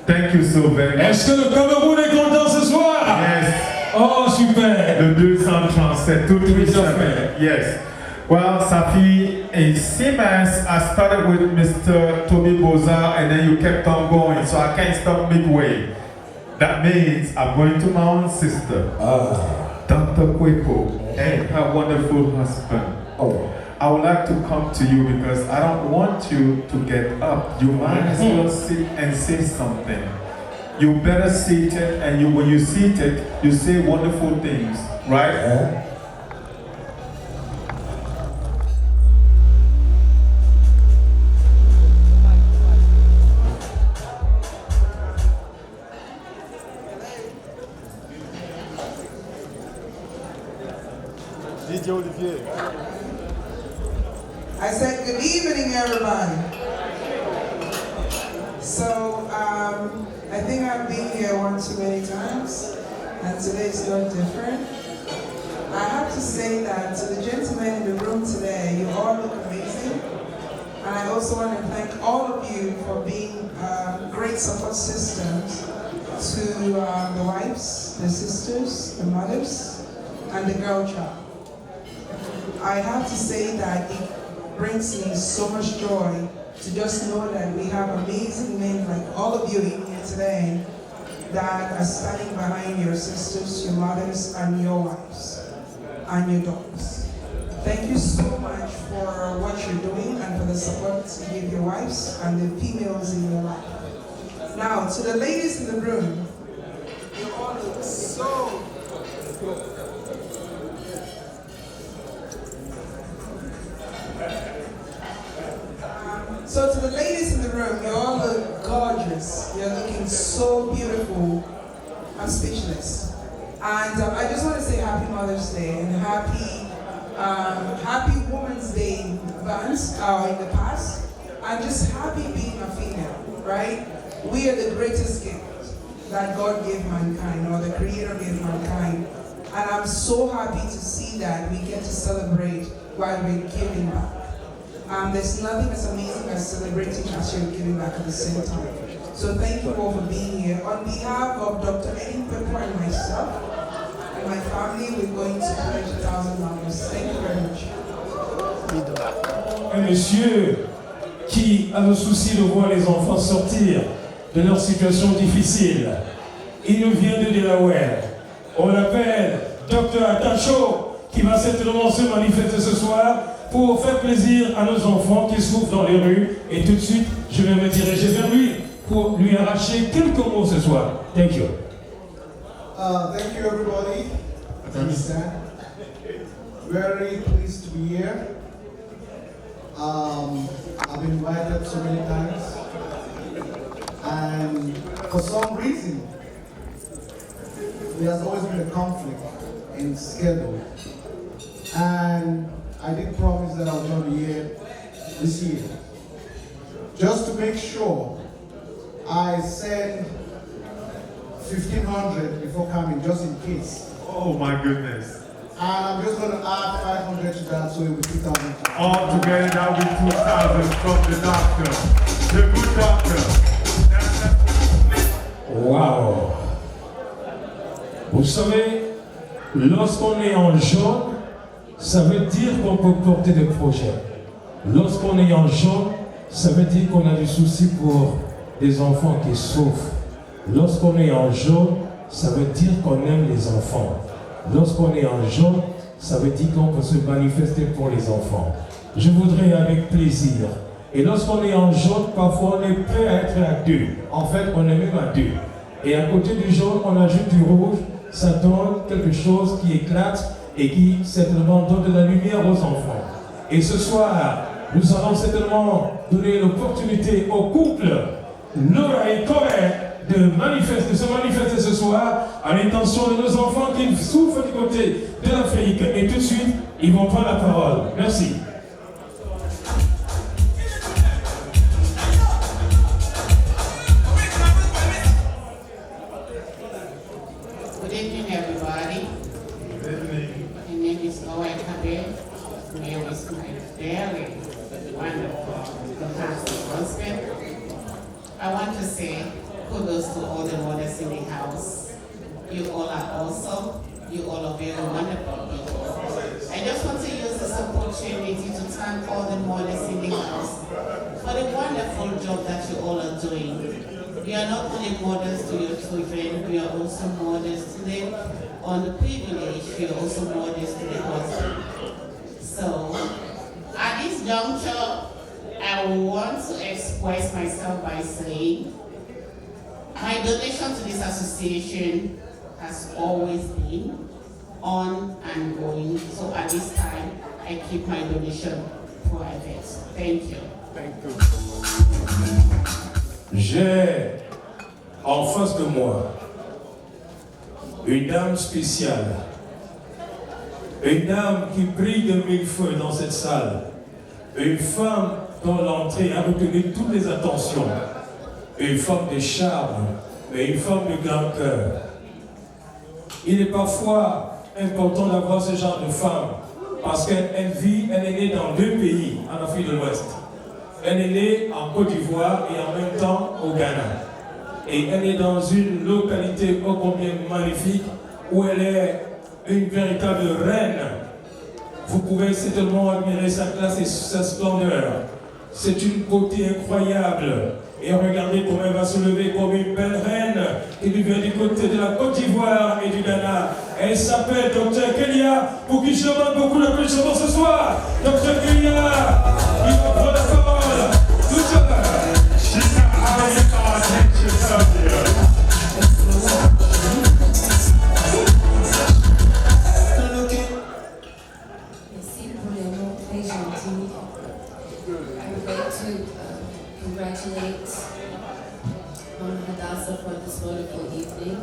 Speaker 4: Thank you so very much.
Speaker 3: Est-ce que le Cameroun est content ce soir?
Speaker 4: Yes.
Speaker 3: Oh, super.
Speaker 4: Le 237, tout yes. Well, Safi, in Siemens, I started with Mr. Tommy Bozar and then you kept on going, so I can't stop midway. That means I'm going to my own sister, Dr. Kweko, and her wonderful husband. I would like to come to you because I don't want you to get up. You might as well sit and say something. You better sit it, and when you sit it, you say wonderful things, right?
Speaker 16: DJ Olivier.
Speaker 6: I said, good evening, everybody. So, I think I've been here one too many times, and today is no different. I have to say that to the gentlemen in the room today, you all look amazing. And I also want to thank all of you for being great support systems to the wives, the sisters, the mothers, and the girl child. I have to say that it brings me so much joy to just know that we have amazing men like all of you in here today that are standing behind your sisters, your mothers, and your wives, and your daughters. Thank you so much for what you're doing and for the support you give your wives and the females in your life. Now, to the ladies in the room, you all look so good. So to the ladies in the room, you all look gorgeous. You're looking so beautiful. I'm speechless. And I just want to say Happy Mother's Day and Happy Women's Day in advance, in the past. I'm just happy being a female, right? We are the greatest gift that God gave mankind, or the Creator gave mankind. And I'm so happy to see that we get to celebrate while we're giving back. There's nothing as amazing as celebrating as you're giving back at the same time. So thank you all for being here. On behalf of Dr. Eddie Pepper and myself and my family, we're going to pledge $1,000. Thank you very much.
Speaker 3: Un monsieur qui a le souci de voir les enfants sortir de leur situation difficile. Il nous vient de Delaware. On l'appelle Dr. Atacho, qui va certainement se manifester ce soir pour faire plaisir à nos enfants qui souffrent dans les rues. Et tout de suite, je vais me diriger vers lui pour lui arracher quelques mots ce soir. Thank you.
Speaker 17: Thank you, everybody. Very pleased to be here. I've been invited so many times, and for some reason, there has always been a conflict in schedule. And I did promise that I was going to be here this year. Just to make sure, I send 1,500 before coming, just in case.
Speaker 4: Oh my goodness.
Speaker 17: And I'm just going to add 500 to that, so it will be 2,000.
Speaker 4: All together, that will be 2,000 from the doctor, the good doctor.
Speaker 3: Wow. Vous savez, lorsqu'on est en jaune, ça veut dire qu'on peut porter des projets. Lorsqu'on est en jaune, ça veut dire qu'on a du souci pour des enfants qui souffrent. Lorsqu'on est en jaune, ça veut dire qu'on aime les enfants. Lorsqu'on est en jaune, ça veut dire qu'on peut se manifester pour les enfants. Je voudrais avec plaisir. Et lorsqu'on est en jaune, parfois on est prêt à être à deux. En fait, on est même à deux. Et à côté du jaune, on ajoute du rouge. Ça donne quelque chose qui éclate et qui certainement donne de la lumière aux enfants. Et ce soir, nous allons certainement donner l'opportunité aux couples, Laura et Corey, de se manifester ce soir à l'intention de nos enfants qui souffrent du côté de l'Afrique. Et tout de suite, ils vont prendre la parole. Merci.
Speaker 18: Good evening, everybody. Good evening. My name is Laura Kabir. Here is my very wonderful fantastic husband. I want to say kudos to all the mothers in the house. You all are awesome. You all are very wonderful people. I just want to use this opportunity to thank all the mothers in the house for the wonderful job that you all are doing. You are not only mothers to your children, you are also mothers to them on the privilege, you are also mothers to the husband. So, at this juncture, I want to express myself by saying, my donation to this association has always been on and going. So at this time, I keep my donation private. Thank you.
Speaker 3: Thank you. J'ai en face de moi une dame spéciale, une dame qui brille de mille feux dans cette salle, une femme dont l'entrée a retenu toutes les attentions, une femme de charme, mais une femme de grand cœur. Il est parfois important d'avoir ce genre de femme parce qu'elle est née dans deux pays en Afrique de l'Ouest. Elle est née en Côte d'Ivoire et en même temps au Ghana. Et elle est dans une localité ô combien magnifique où elle est une véritable reine. Vous pouvez certainement admirer sa classe et sa splendeur. C'est une beauté incroyable. Et regardez comment elle va se lever comme une belle reine qui nous vient du côté de la Côte d'Ivoire et du Ghana. Kenya. Elle s'appelle Dr Kenya, pour qui je demande beaucoup d'applaudissements ce soir. Dr Kenya, il va prendre la parole tout à l'heure.
Speaker 19: Merci pour les mots très gentils. I would like to congratulate Mama Hadassah for this wonderful evening.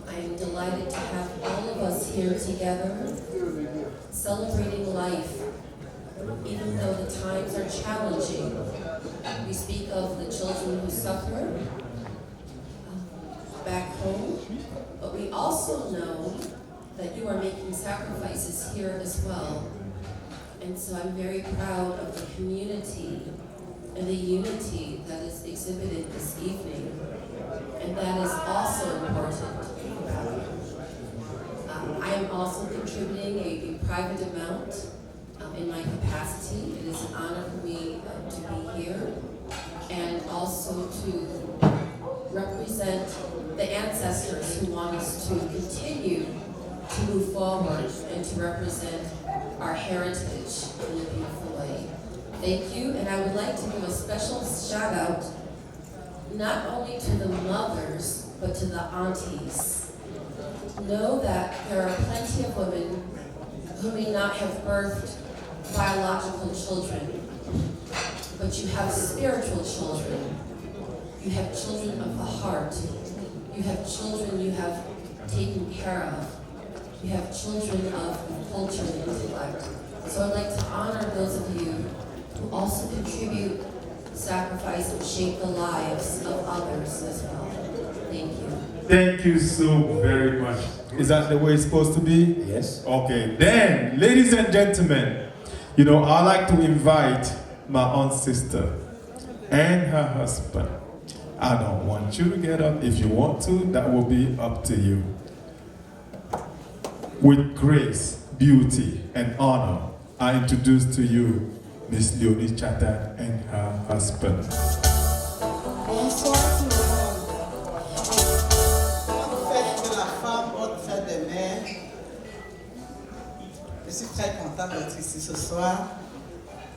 Speaker 19: I am delighted to have all of us here together, celebrating life, even though the times are challenging. We speak of the children who suffer back home, but we also know that you are making sacrifices here as well. And so I'm very proud of the community and the unity that is exhibited this evening. And that is also important. I am also contributing a private amount in my capacity. It is an honor for me to be here and also to represent the ancestors who want us to continue to move forward and to represent our heritage in a beautiful way. Thank you, and I would like to give a special shout out not only to the mothers, but to the aunties. Know that there are plenty of women who may not have birthed biological children, but you have spiritual children. You have children of the heart. You have children you have taken care of. You have children of culture and intellect. So I'd like to honor those of you who also contribute, sacrifice, and shape the lives of others as well. Thank you.
Speaker 4: Thank you so very much. Is that the way it's supposed to be?
Speaker 3: Yes.
Speaker 4: Okay, then, ladies and gentlemen, you know, I'd like to invite my own sister and her husband. I don't want you to get up. If you want to, that will be up to you. With grace, beauty, and honor, I introduce to you Miss Leonie Chatad and her husband.
Speaker 6: Bonsoir tout le monde. Bonne fête de la femme, bonne fête des mères. Je suis très contente d'être ici ce soir.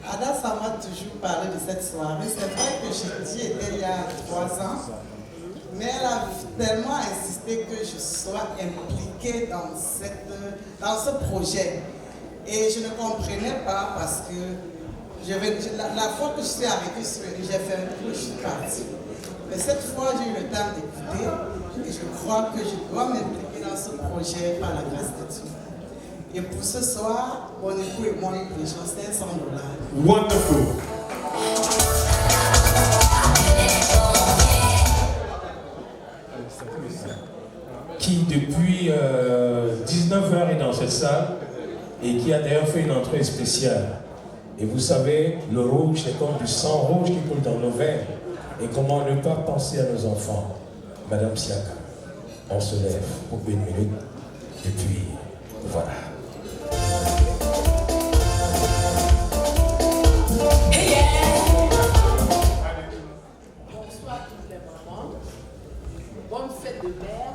Speaker 6: Hadassah m'a toujours parlé de cette soirée. C'est vrai que j'y étais il y a 3 ans, mais elle a tellement insisté que je sois impliquée dans ce projet. Et je ne comprenais pas parce que la fois que je suis arrivée sur j'ai fait un coup, je suis partie. Mais cette fois, j'ai eu le temps d'écouter et je crois que je dois m'impliquer dans ce projet par la grâce de Dieu. Et pour ce soir, mon époux et moi, nous pêchons $500.
Speaker 4: Wonderful.
Speaker 3: Qui depuis 19h est dans cette salle et qui a d'ailleurs fait une entrée spéciale. Et vous savez, le rouge, c'est comme du sang rouge qui coule dans nos veines. Et comment ne pas penser à nos enfants? Madame Siaka, on se lève pour 1 minute et puis voilà.
Speaker 20: Bonsoir toutes les mamans. Bonne fête de mère.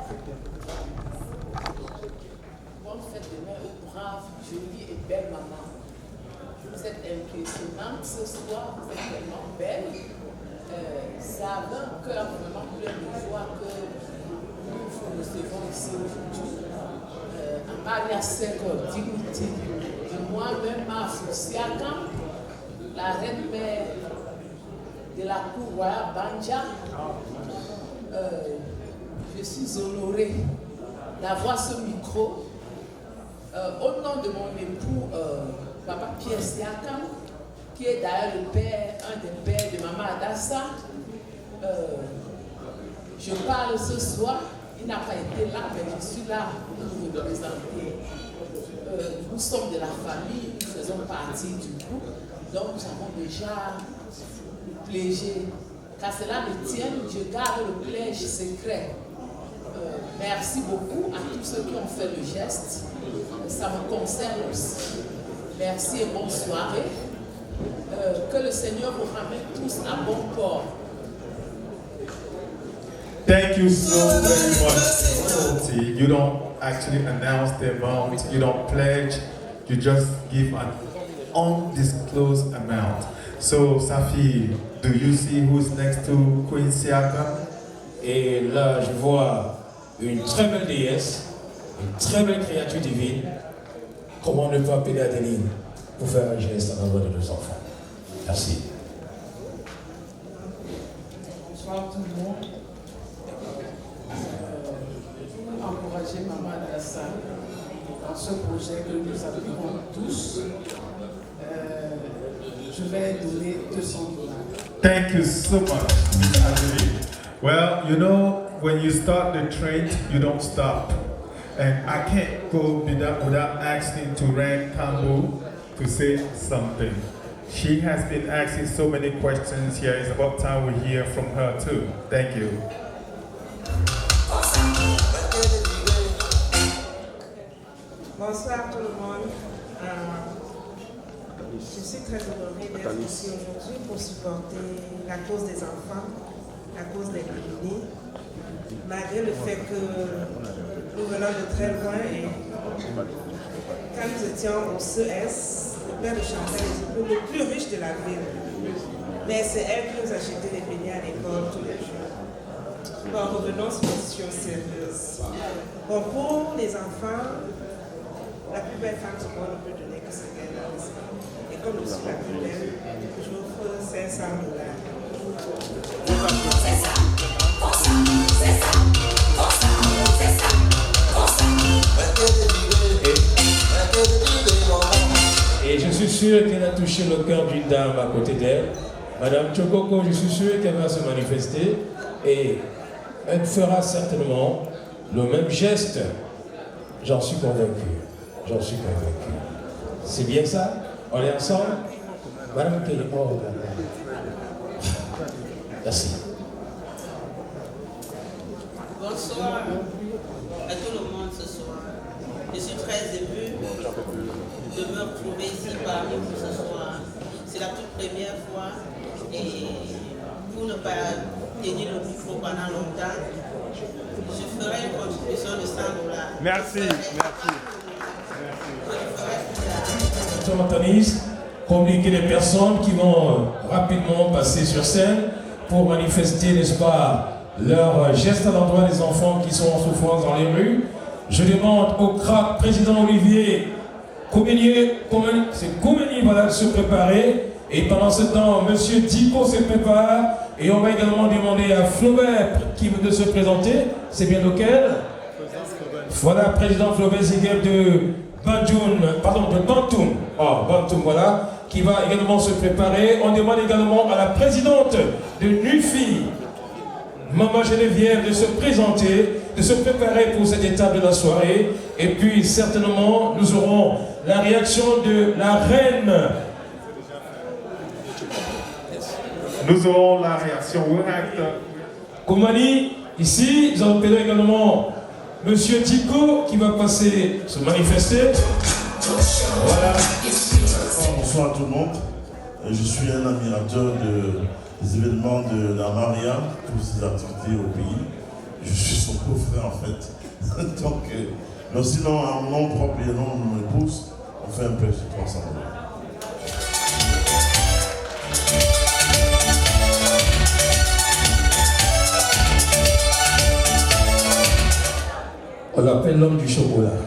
Speaker 20: Bonne fête de mère aux braves, jolies et belles mamans. Vous êtes impressionnantes ce soir, vous êtes tellement belles. Ça avait un cœur vraiment plein de joie que nous vous recevons ici aujourd'hui. Amaria Seko, dignité de moi-même, Marfou Siaka, la reine-mère de la cour royale Banja. Je suis honorée d'avoir ce micro au nom de mon époux, Papa Pierre Siaka, qui est d'ailleurs un des pères de Maman Hadassah. Je parle ce soir, il n'a pas été là, mais je suis là pour vous représenter. Nous sommes de la famille, nous faisons partie du groupe, donc nous avons déjà plégié. Qu'à cela ne tienne, je garde le pledge secret. Merci beaucoup à tous ceux qui ont fait le geste. Ça me concerne aussi. Merci et bonne soirée. Que le Seigneur vous ramène tous à bon port.
Speaker 4: Thank you so very much. You don't actually announce the amount, you don't pledge, you just give an undisclosed amount. So, Safi, do you see who's next to Queen Siaka?
Speaker 3: Et là, je vois une très belle déesse, une très belle créature divine. Comment ne pas appeler Adeline pour faire un geste à l'endroit de nos enfants? Merci.
Speaker 20: Bonsoir tout le monde. Encourager Maman Adassa dans ce projet que nous appliquons tous. Je vais donner $200.
Speaker 4: Thank you so much, Ms. Adeline. Well, you know, when you start the trade, you don't stop. And I can't go without asking Turan Kambu to say something. She has been asking so many questions here. It's about time we hear from her too. Thank you.
Speaker 21: Bonsoir tout le monde. Je suis très honorée d'être ici aujourd'hui pour supporter la cause des enfants, la cause des démunis, malgré le fait que nous venons de très loin et quand nous étions au CES, le père de Chantal est le plus riche de la ville. Mais c'est elle qui nous achetait des beignets à l'école tous les jours. Bon, revenons sur les choses sérieuses. Bon, pour les enfants, la plus belle femme du monde ne peut donner que ce qu'elle a. Et comme je suis la plus belle, j'offre $500.
Speaker 3: Et je suis sûr qu'elle a touché le cœur d'une dame à côté d'elle. Madame Chokoko, je suis sûr qu'elle va se manifester et elle fera certainement le même geste. J'en suis convaincu. J'en suis convaincu. C'est bien ça? On est ensemble? Madame Kelly, oh là là. Merci.
Speaker 22: Bonsoir à tout le monde ce soir. Je suis très émue de me retrouver ici parmi vous ce soir. C'est la toute première fois et pour ne pas tenir le micro pendant longtemps, je ferai une contribution de $100.
Speaker 4: Merci, merci.
Speaker 3: Antonis, communiquer les personnes qui vont rapidement passer sur scène pour manifester, n'est-ce pas, leur geste à l'endroit des enfants qui sont en souffrance dans les rues. Je demande au CRAC, président Olivier Koumeni, voilà, de se préparer. Et pendant ce temps, M. Diko se prépare. Et on va également demander à Flaubert qui veut de se présenter. C'est bien lequel? Voilà, président Flaubert Ziguel de Bantoum. Oh, Bantoum, voilà, qui va également se préparer. On demande également à la présidente de NUFI, Maman Geneviève, de se présenter, de se préparer pour cette étape de la soirée. Et puis, certainement, nous aurons la réaction de la reine.
Speaker 4: Nous aurons la réaction.
Speaker 3: Koumani, ici, nous avons également Monsieur Diko qui va passer se manifester. Voilà.
Speaker 23: Bonsoir à tout le monde. Je suis un admirateur des événements de la Maria, toutes ses activités au pays. Je suis son beau-frère en fait. Donc, sinon, en mon nom propre et en nom de mon épouse, on fait un peu de 300 $.
Speaker 3: On l'appelle l'homme du chocolat.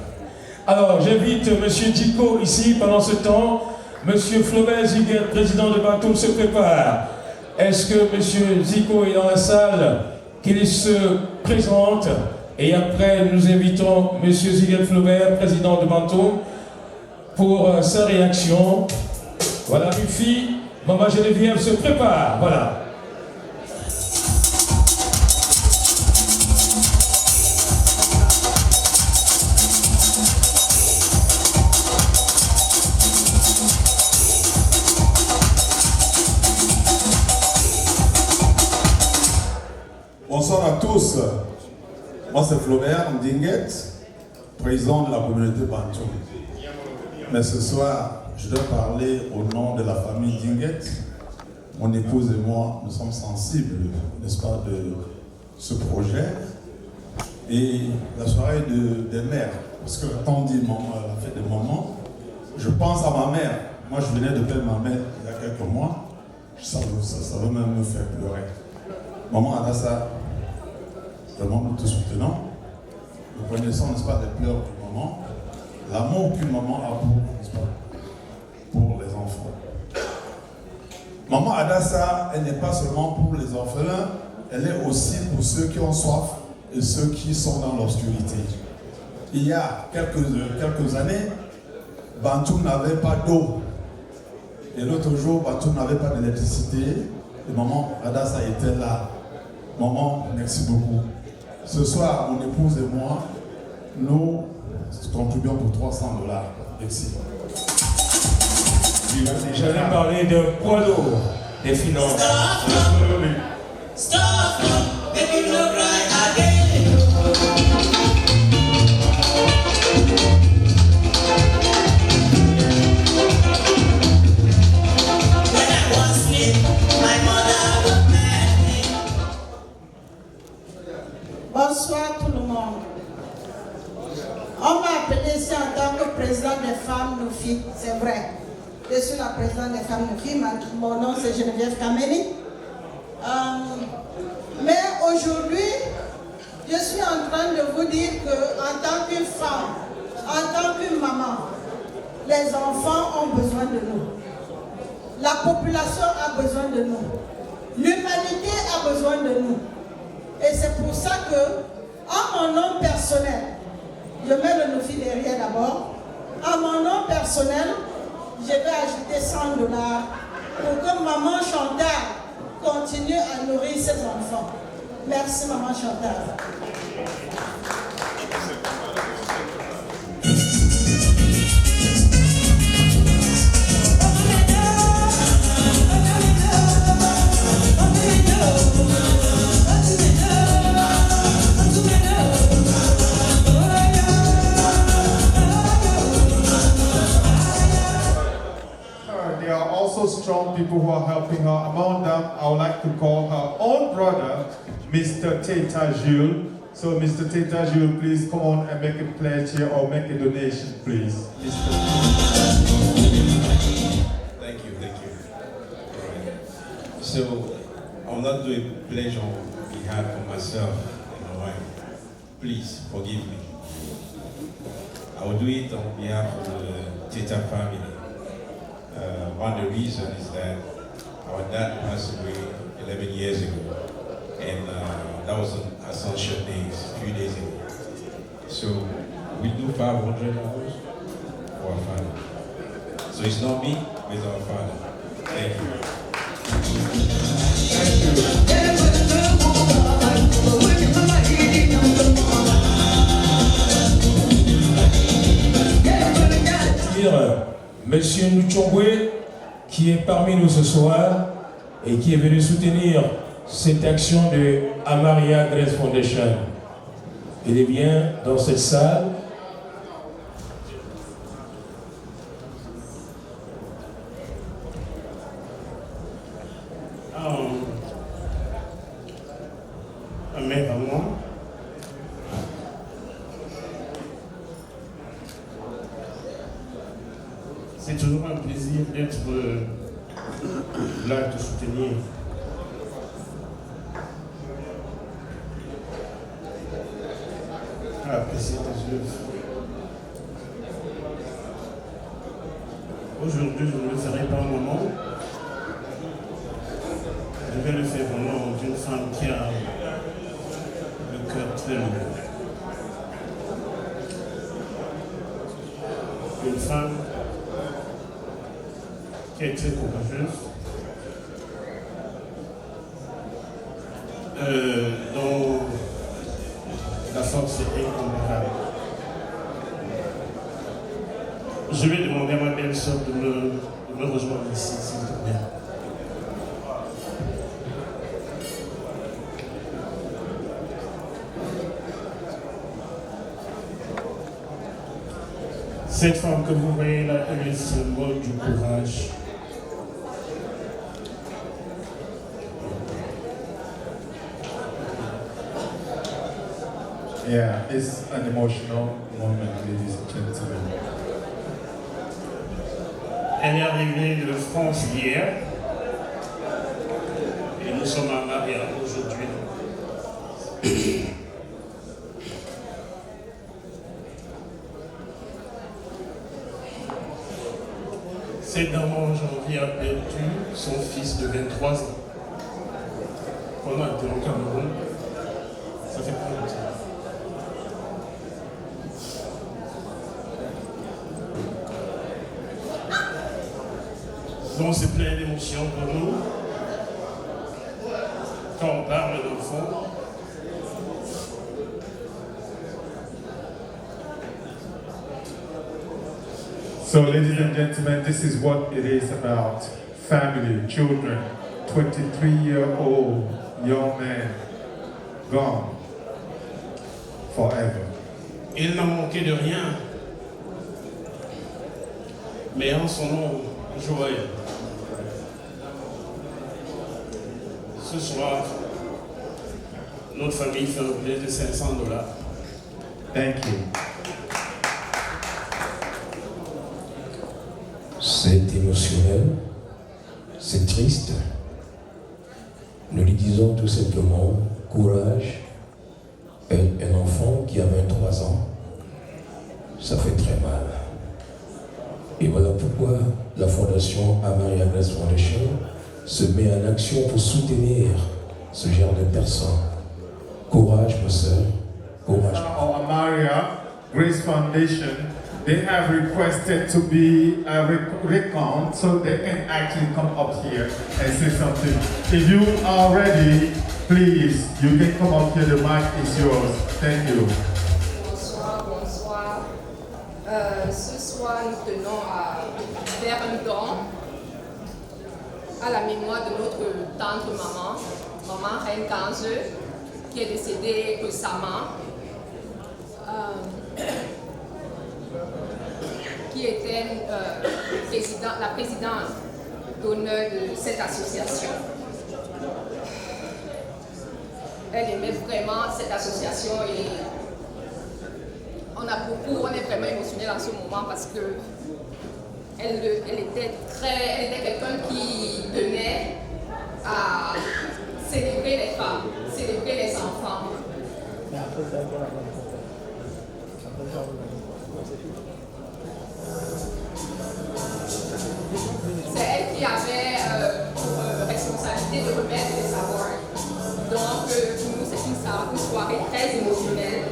Speaker 3: Alors, j'invite M. Diko ici pendant ce temps. M. Flaubert Ziguel, président de Bantoum, se prépare. Est-ce que M. Diko est dans la salle? Qu'il se présente. Et après, nous invitons M. Ziguel Flaubert, président de Bantoum, pour sa réaction. Voilà, Buffy, Maman Geneviève se prépare. Voilà.
Speaker 24: Bonsoir à tous. Moi c'est Flaubert Ndinguet, président de la communauté Bantoum. Mais ce soir, je dois parler au nom de la famille Ndinguet. Mon épouse et moi, nous sommes sensibles, n'est-ce pas, ce projet et la soirée des mères. Parce que quand on dit maman, la fête des mamans, je pense à ma mère. Moi, je venais de perdre ma mère il y a quelques mois. Ça va même me faire pleurer. Maman Adassa, vraiment nous te soutenons. Nous connaissons, n'est-ce pas, les pleurs du maman, l'amour qu'une maman a pour les enfants. Maman Adassa, elle n'est pas seulement pour les orphelins, elle est aussi pour ceux qui ont soif et ceux qui sont dans l'obscurité. Il y a quelques années, Bantou n'avait pas d'eau. Et l'autre jour, Bantou n'avait pas d'électricité. Et maman Adassa était là. Maman, merci beaucoup. Ce soir, mon épouse et moi, nous contribuons pour $300. Merci.
Speaker 3: J'allais parler d'un poids lourd des finances.
Speaker 1: Stop, make it look right again. When I was asleep, my mother would make me.
Speaker 10: Bonsoir tout le monde. On m'a appelé ici en tant que président des femmes Noufi, c'est vrai. Je suis la présidente des femmes Noufi, mon nom c'est Geneviève Kameni. Mais aujourd'hui, je suis en train de vous dire qu'en tant que femme, en tant que maman, les enfants ont besoin de nous. La population a besoin de nous. L'humanité a besoin de nous. Et c'est pour ça que, en mon nom personnel, je mets le Noufi derrière d'abord, en mon nom personnel, je vais ajouter $100 pour que maman Chantal continue à nourrir ses enfants. Merci maman Chantal.
Speaker 4: There are also strong people who are helping her. Among them, I would like to call her own brother, Mr. Teta Jules. So, Mr. Teta Jules, please come on and make a pledge here or make a donation, please.
Speaker 2: Thank you. So, I will not do a pledge on behalf of myself and my wife. Please forgive me. I will do it on behalf of the Teta family. One of the reasons is that our dad passed away 11 years ago, and that was on Ascension Days, a few days ago. So we do $500 for our father. So it's not me, it's our father. Thank you.
Speaker 3: Monsieur Nuchongwe, qui est parmi nous ce soir et qui est venu soutenir cette action de Amaria Grace Foundation. Il est bien dans cette salle.
Speaker 5: Un mec à moi. C'est toujours un plaisir d'être là, de soutenir. À apprécier tes œuvres. Aujourd'hui, je ne le ferai pas au moment. Je vais le faire au nom d'une femme qui a le cœur très lourd. Une femme qui est très courageuse, dont la force est incomparable. Je vais demander à ma belle-sœur de me rejoindre ici, s'il te plaît. Cette femme que vous voyez là, elle est le symbole du courage.
Speaker 4: Yeah, it's an emotional moment, ladies and gentlemen.
Speaker 5: Elle est arrivée de France hier et nous sommes à Maria aujourd'hui. Cette dame en janvier a perdu son fils de 23 ans. On a été au Cameroun, ça fait pas longtemps. Donc c'est plein d'émotions pour nous quand on parle d'enfants.
Speaker 4: So, ladies and gentlemen, this is what it is about. Family, children, 23-year-old young man, gone forever.
Speaker 5: Il n'a manqué de rien, mais en son nom, Joël. Ce soir, notre famille fait un blé de $500.
Speaker 4: Thank you.
Speaker 3: C'est émotionnel, c'est triste. Nous lui disons tout simplement courage. Un enfant qui a 23 ans, ça fait très mal. Et voilà pourquoi la fondation Amaria Grace Foundation se met en action pour soutenir ce genre de personnes. Courage, ma soeur. Courage.
Speaker 4: Our Amaria Grace Foundation, they have requested to be reckoned so they can actually come up here and say something. If you are ready, please, you can come up here. The mic is yours. Thank you.
Speaker 8: Bonsoir, bonsoir. Ce soir, nous tenons à faire un don à la mémoire de notre tante maman Reine Kange, qui est décédée récemment, qui était la présidente d'honneur de cette association. Elle aimait vraiment cette association et on est vraiment émotionnel en ce moment parce que elle était quelqu'un qui tenait à célébrer les femmes, célébrer les enfants. C'est elle qui avait pour responsabilité de remettre les awards. Donc pour nous c'est une soirée très émotionnelle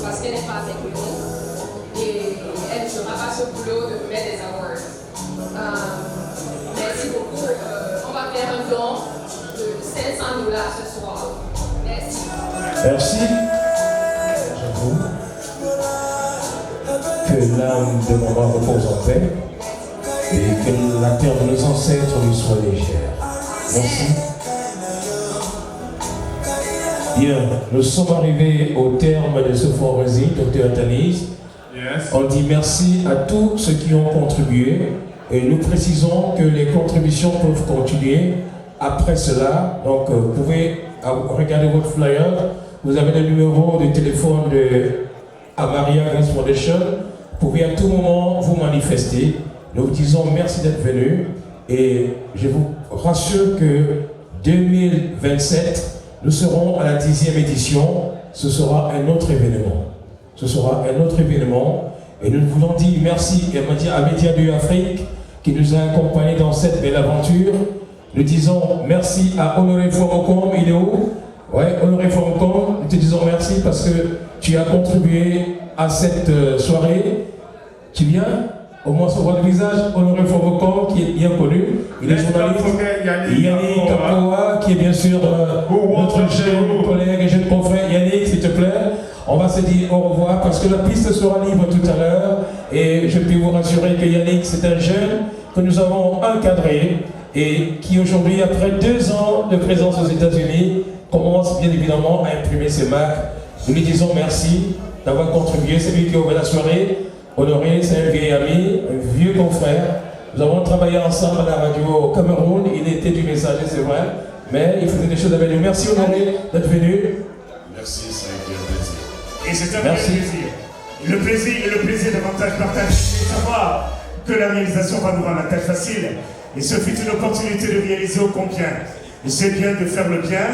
Speaker 8: parce qu'elle n'est pas avec nous et elle ne fera pas ce boulot de remettre les awards. Merci beaucoup. On va faire un don de $500 ce soir. Merci.
Speaker 3: Merci. J'avoue que l'âme de maman repose en paix et que la terre de nos ancêtres lui soit légère. Merci. Bien, nous sommes arrivés au terme de ce foraisie, Dr. Tanis.
Speaker 4: Yes.
Speaker 3: On dit merci à tous ceux qui ont contribué et nous précisons que les contributions peuvent continuer après cela. Donc, vous pouvez regarder votre flyer. Vous avez le numéro de téléphone de Amaria Grace Foundation. Vous pouvez à tout moment vous manifester. Nous vous disons merci d'être venus et je vous rassure que 2027, nous serons à la 10e édition. Ce sera un autre événement. Ce sera un autre événement. Et nous voulons dire merci à Média de Afrique qui nous a accompagnés dans cette belle aventure. Nous disons merci à Honoré Fomocom. Il est où? Ouais, Honoré Fomocom, nous te disons merci parce que tu as contribué à cette soirée. Tu viens? Au moins sur votre visage, Honoré Fomocom qui est bien connu. Il est journaliste. Yannick Kapoa qui est bien sûr notre jeune collègue et jeune confrère. Yannick, s'il te plaît. On va se dire au revoir parce que la piste sera libre tout à l'heure et je peux vous rassurer que Yannick c'est un jeune que nous avons encadré et qui aujourd'hui, après 2 ans de présence aux États-Unis, commence bien évidemment à imprimer ses marques. Nous lui disons merci d'avoir contribué, c'est lui qui a ouvert la soirée. Honoré, c'est un vieil ami, un vieux confrère. Nous avons travaillé ensemble à la radio au Cameroun, il était du messager, c'est vrai, mais il faisait des choses avec nous. Merci Honoré d'être venu.
Speaker 23: Merci, ça a été un plaisir.
Speaker 7: Et c'est un vrai plaisir. Le plaisir davantage partagé, c'est de savoir que la réalisation va nous rendre la tâche facile. Et ce fut une opportunité de réaliser ô combien. Et c'est bien de faire le bien,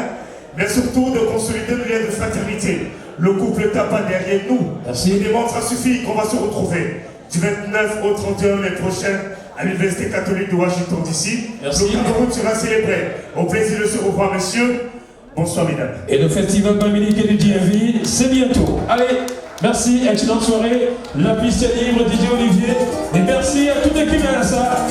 Speaker 7: mais surtout de consolider le lien de fraternité. Le couple Tapa derrière nous. Il démontre à suffit qu'on va se retrouver du 29 au 31 mai prochain à l'Université catholique de Washington DC. Le Cameroun sera célébré. Au plaisir de se revoir, messieurs. Bonsoir, mesdames.
Speaker 3: Et le festival dominicain du DMV, c'est bientôt. Allez, merci, excellente soirée. La piste est libre, DJ Olivier. Et merci à toute l'équipe à ça.